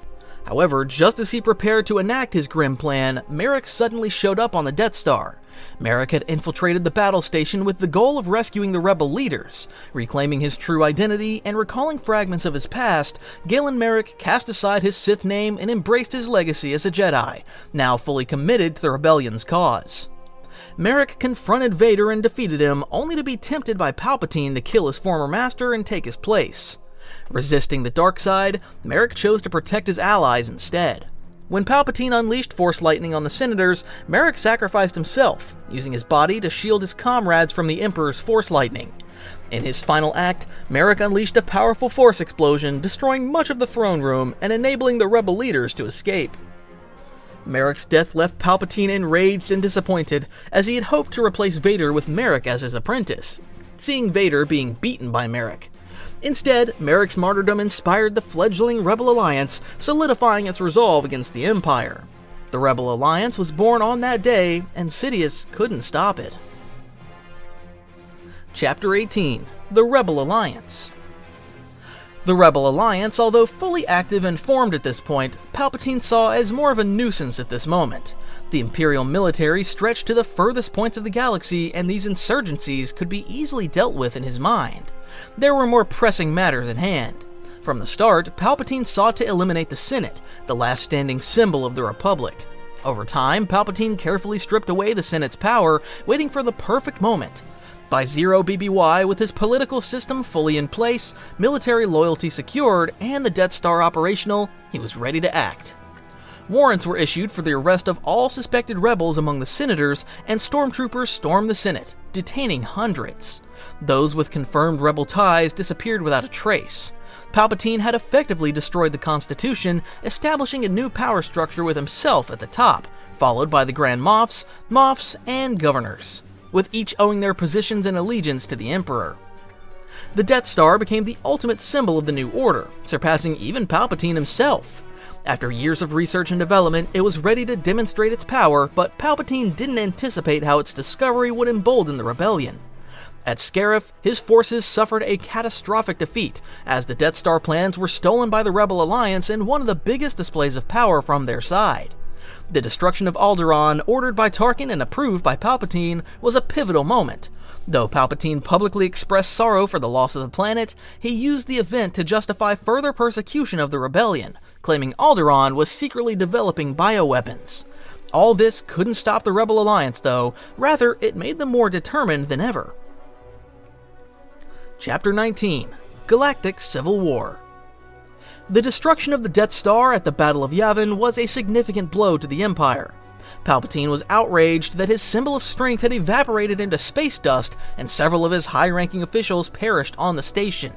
However, just as he prepared to enact his grim plan, Marek suddenly showed up on the Death Star. Marek had infiltrated the battle station with the goal of rescuing the rebel leaders. Reclaiming his true identity and recalling fragments of his past, Galen Marek cast aside his Sith name and embraced his legacy as a Jedi, now fully committed to the rebellion's cause. Marek confronted Vader and defeated him, only to be tempted by Palpatine to kill his former master and take his place. Resisting the dark side, Marek chose to protect his allies instead. When Palpatine unleashed Force Lightning on the Senators, Marek sacrificed himself, using his body to shield his comrades from the Emperor's Force Lightning. In his final act, Marek unleashed a powerful Force explosion, destroying much of the throne room and enabling the rebel leaders to escape. Marek's death left Palpatine enraged and disappointed, as he had hoped to replace Vader with Marek as his apprentice, seeing Vader being beaten by Marek. Instead, Marek's martyrdom inspired the fledgling Rebel Alliance, solidifying its resolve against the Empire. The Rebel Alliance was born on that day, and Sidious couldn't stop it. Chapter 18: The Rebel Alliance. The Rebel Alliance, although fully active and formed at this point, Palpatine saw as more of a nuisance at this moment. The Imperial military stretched to the furthest points of the galaxy, and these insurgencies could be easily dealt with in his mind. There were more pressing matters at hand. From the start, Palpatine sought to eliminate the Senate, the last standing symbol of the Republic. Over time, Palpatine carefully stripped away the Senate's power, waiting for the perfect moment. By 0 BBY, with his political system fully in place, military loyalty secured, and the Death Star operational, he was ready to act. Warrants were issued for the arrest of all suspected rebels among the senators, and stormtroopers stormed the Senate, detaining hundreds. Those with confirmed rebel ties disappeared without a trace. Palpatine had effectively destroyed the Constitution, establishing a new power structure with himself at the top, followed by the Grand Moffs, and Governors, with each owing their positions and allegiance to the Emperor. The Death Star became the ultimate symbol of the New Order, surpassing even Palpatine himself. After years of research and development, it was ready to demonstrate its power, but Palpatine didn't anticipate how its discovery would embolden the rebellion. At Scarif, his forces suffered a catastrophic defeat, as the Death Star plans were stolen by the Rebel Alliance in one of the biggest displays of power from their side. The destruction of Alderaan, ordered by Tarkin and approved by Palpatine, was a pivotal moment. Though Palpatine publicly expressed sorrow for the loss of the planet, he used the event to justify further persecution of the rebellion, claiming Alderaan was secretly developing bioweapons. All this couldn't stop the Rebel Alliance, though. Rather, it made them more determined than ever. Chapter 19: Galactic Civil War. The destruction of the Death Star at the Battle of Yavin was a significant blow to the Empire. Palpatine was outraged that his symbol of strength had evaporated into space dust, and several of his high-ranking officials perished on the station.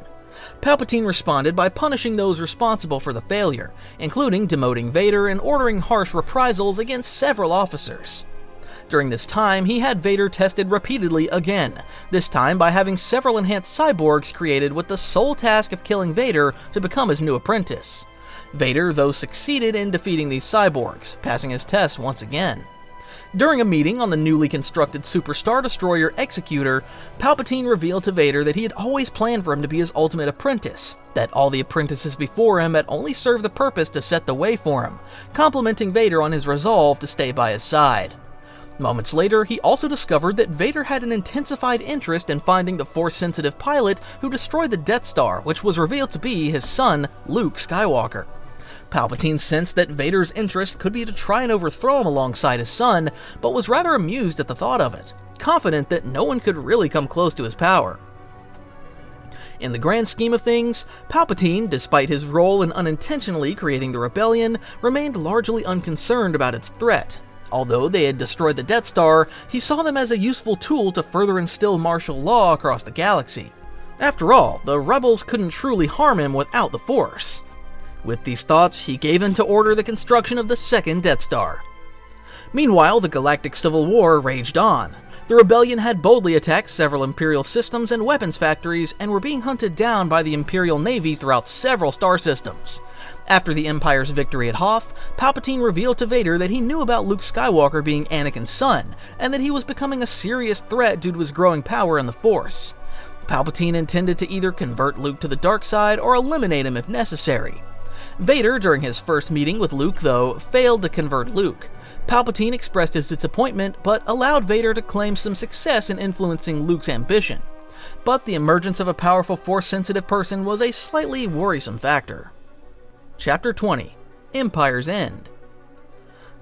Palpatine responded by punishing those responsible for the failure, including demoting Vader and ordering harsh reprisals against several officers. During this time, he had Vader tested repeatedly again, this time by having several enhanced cyborgs created with the sole task of killing Vader to become his new apprentice. Vader, though, succeeded in defeating these cyborgs, passing his test once again. During a meeting on the newly constructed Super Star Destroyer Executor, Palpatine revealed to Vader that he had always planned for him to be his ultimate apprentice, that all the apprentices before him had only served the purpose to set the way for him, complimenting Vader on his resolve to stay by his side. Moments later, he also discovered that Vader had an intensified interest in finding the Force-sensitive pilot who destroyed the Death Star, which was revealed to be his son, Luke Skywalker. Palpatine sensed that Vader's interest could be to try and overthrow him alongside his son, but was rather amused at the thought of it, confident that no one could really come close to his power. In the grand scheme of things, Palpatine, despite his role in unintentionally creating the rebellion, remained largely unconcerned about its threat. Although they had destroyed the Death Star, he saw them as a useful tool to further instill martial law across the galaxy. After all, the rebels couldn't truly harm him without the Force. With these thoughts, he gave in to order the construction of the second Death Star. Meanwhile, the Galactic Civil War raged on. The rebellion had boldly attacked several Imperial systems and weapons factories and were being hunted down by the Imperial Navy throughout several star systems. After the Empire's victory at Hoth, Palpatine revealed to Vader that he knew about Luke Skywalker being Anakin's son, and that he was becoming a serious threat due to his growing power in the Force. Palpatine intended to either convert Luke to the dark side or eliminate him if necessary. Vader, during his first meeting with Luke, though, failed to convert Luke. Palpatine expressed his disappointment, but allowed Vader to claim some success in influencing Luke's ambition. But the emergence of a powerful Force-sensitive person was a slightly worrisome factor. Chapter 20: Empire's End.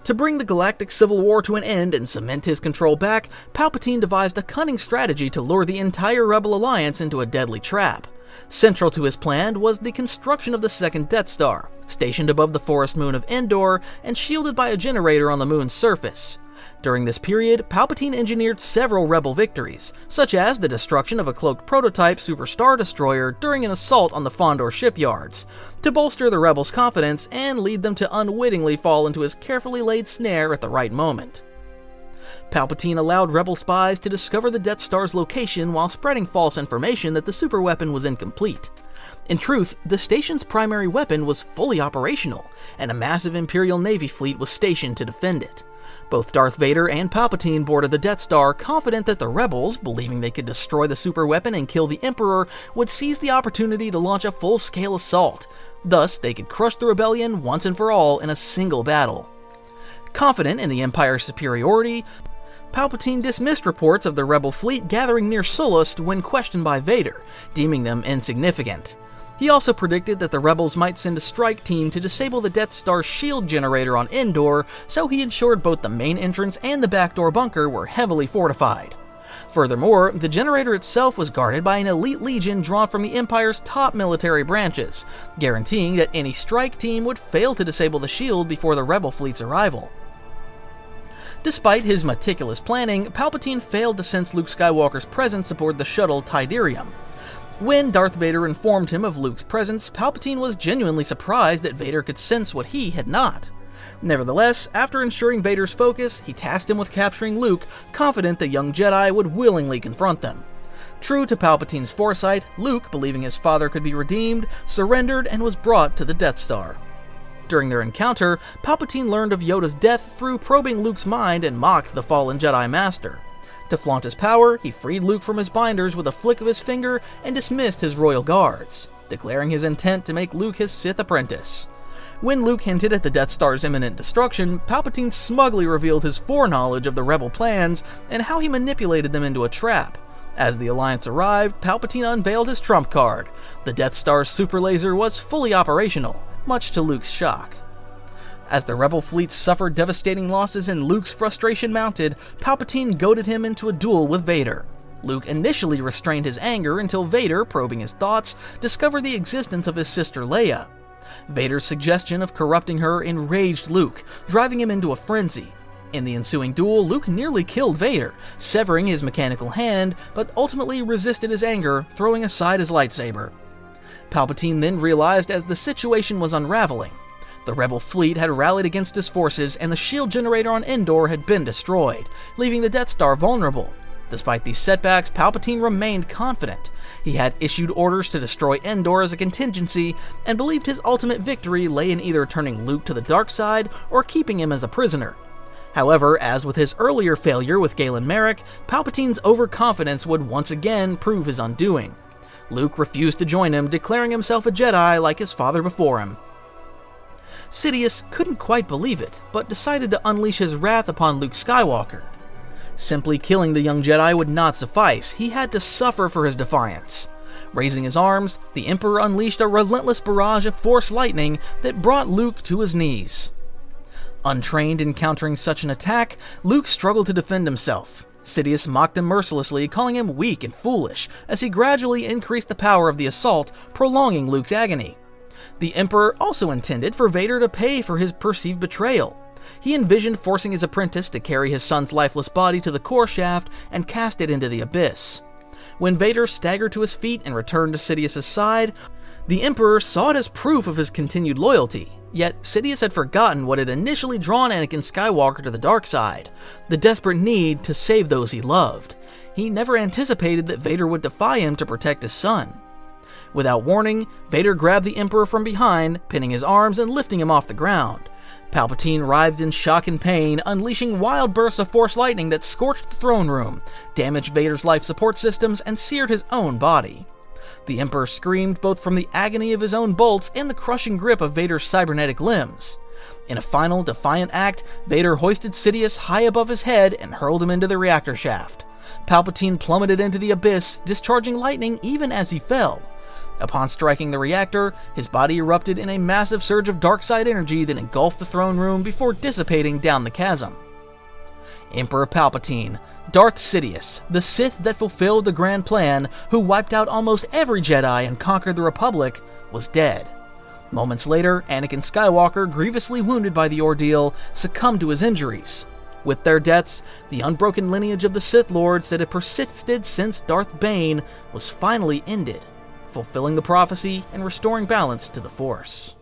To bring the Galactic Civil War to an end and cement his control back, Palpatine devised a cunning strategy to lure the entire Rebel Alliance into a deadly trap. Central to his plan was the construction of the second Death Star, stationed above the forest moon of Endor and shielded by a generator on the moon's surface. During this period, Palpatine engineered several Rebel victories, such as the destruction of a cloaked prototype Super Star Destroyer during an assault on the Fondor shipyards, to bolster the Rebels' confidence and lead them to unwittingly fall into his carefully laid snare at the right moment. Palpatine allowed Rebel spies to discover the Death Star's location while spreading false information that the superweapon was incomplete. In truth, the station's primary weapon was fully operational, and a massive Imperial Navy fleet was stationed to defend it. Both Darth Vader and Palpatine boarded the Death Star, confident that the rebels, believing they could destroy the superweapon and kill the Emperor, would seize the opportunity to launch a full-scale assault. Thus, they could crush the rebellion once and for all in a single battle. Confident in the Empire's superiority, Palpatine dismissed reports of the rebel fleet gathering near Sullust when questioned by Vader, deeming them insignificant. He also predicted that the rebels might send a strike team to disable the Death Star's shield generator on Endor, so he ensured both the main entrance and the backdoor bunker were heavily fortified. Furthermore, the generator itself was guarded by an elite legion drawn from the Empire's top military branches, guaranteeing that any strike team would fail to disable the shield before the rebel fleet's arrival. Despite his meticulous planning, Palpatine failed to sense Luke Skywalker's presence aboard the shuttle Tydirium. When Darth Vader informed him of Luke's presence, Palpatine was genuinely surprised that Vader could sense what he had not. Nevertheless, after ensuring Vader's focus, he tasked him with capturing Luke, confident the young Jedi would willingly confront them. True to Palpatine's foresight, Luke, believing his father could be redeemed, surrendered and was brought to the Death Star. During their encounter, Palpatine learned of Yoda's death through probing Luke's mind and mocked the fallen Jedi Master. To flaunt his power, he freed Luke from his binders with a flick of his finger and dismissed his royal guards, declaring his intent to make Luke his Sith apprentice. When Luke hinted at the Death Star's imminent destruction, Palpatine smugly revealed his foreknowledge of the rebel plans and how he manipulated them into a trap. As the Alliance arrived, Palpatine unveiled his trump card. The Death Star's super laser was fully operational, much to Luke's shock. As the rebel fleet suffered devastating losses and Luke's frustration mounted, Palpatine goaded him into a duel with Vader. Luke initially restrained his anger until Vader, probing his thoughts, discovered the existence of his sister Leia. Vader's suggestion of corrupting her enraged Luke, driving him into a frenzy. In the ensuing duel, Luke nearly killed Vader, severing his mechanical hand, but ultimately resisted his anger, throwing aside his lightsaber. Palpatine then realized as the situation was unraveling. The rebel fleet had rallied against his forces, and the shield generator on Endor had been destroyed, leaving the Death Star vulnerable. Despite these setbacks, Palpatine remained confident. He had issued orders to destroy Endor as a contingency, and believed his ultimate victory lay in either turning Luke to the dark side or keeping him as a prisoner. However, as with his earlier failure with Galen Marek, Palpatine's overconfidence would once again prove his undoing. Luke refused to join him, declaring himself a Jedi like his father before him. Sidious couldn't quite believe it, but decided to unleash his wrath upon Luke Skywalker. Simply killing the young Jedi would not suffice. He had to suffer for his defiance. Raising his arms, the Emperor unleashed a relentless barrage of Force lightning that brought Luke to his knees. Untrained in countering such an attack, Luke struggled to defend himself. Sidious mocked him mercilessly, calling him weak and foolish, as he gradually increased the power of the assault, prolonging Luke's agony. The Emperor also intended for Vader to pay for his perceived betrayal. He envisioned forcing his apprentice to carry his son's lifeless body to the core shaft and cast it into the abyss. When Vader staggered to his feet and returned to Sidious's side, the Emperor saw it as proof of his continued loyalty. Yet, Sidious had forgotten what had initially drawn Anakin Skywalker to the dark side, the desperate need to save those he loved. He never anticipated that Vader would defy him to protect his son. Without warning, Vader grabbed the Emperor from behind, pinning his arms and lifting him off the ground. Palpatine writhed in shock and pain, unleashing wild bursts of Force lightning that scorched the throne room, damaged Vader's life support systems, and seared his own body. The Emperor screamed both from the agony of his own bolts and the crushing grip of Vader's cybernetic limbs. In a final, defiant act, Vader hoisted Sidious high above his head and hurled him into the reactor shaft. Palpatine plummeted into the abyss, discharging lightning even as he fell. Upon striking the reactor, his body erupted in a massive surge of dark side energy that engulfed the throne room before dissipating down the chasm. Emperor Palpatine, Darth Sidious, the Sith that fulfilled the grand plan, who wiped out almost every Jedi and conquered the Republic, was dead. Moments later, Anakin Skywalker, grievously wounded by the ordeal, succumbed to his injuries. With their deaths, the unbroken lineage of the Sith Lords that had persisted since Darth Bane was finally ended, fulfilling the prophecy and restoring balance to the Force.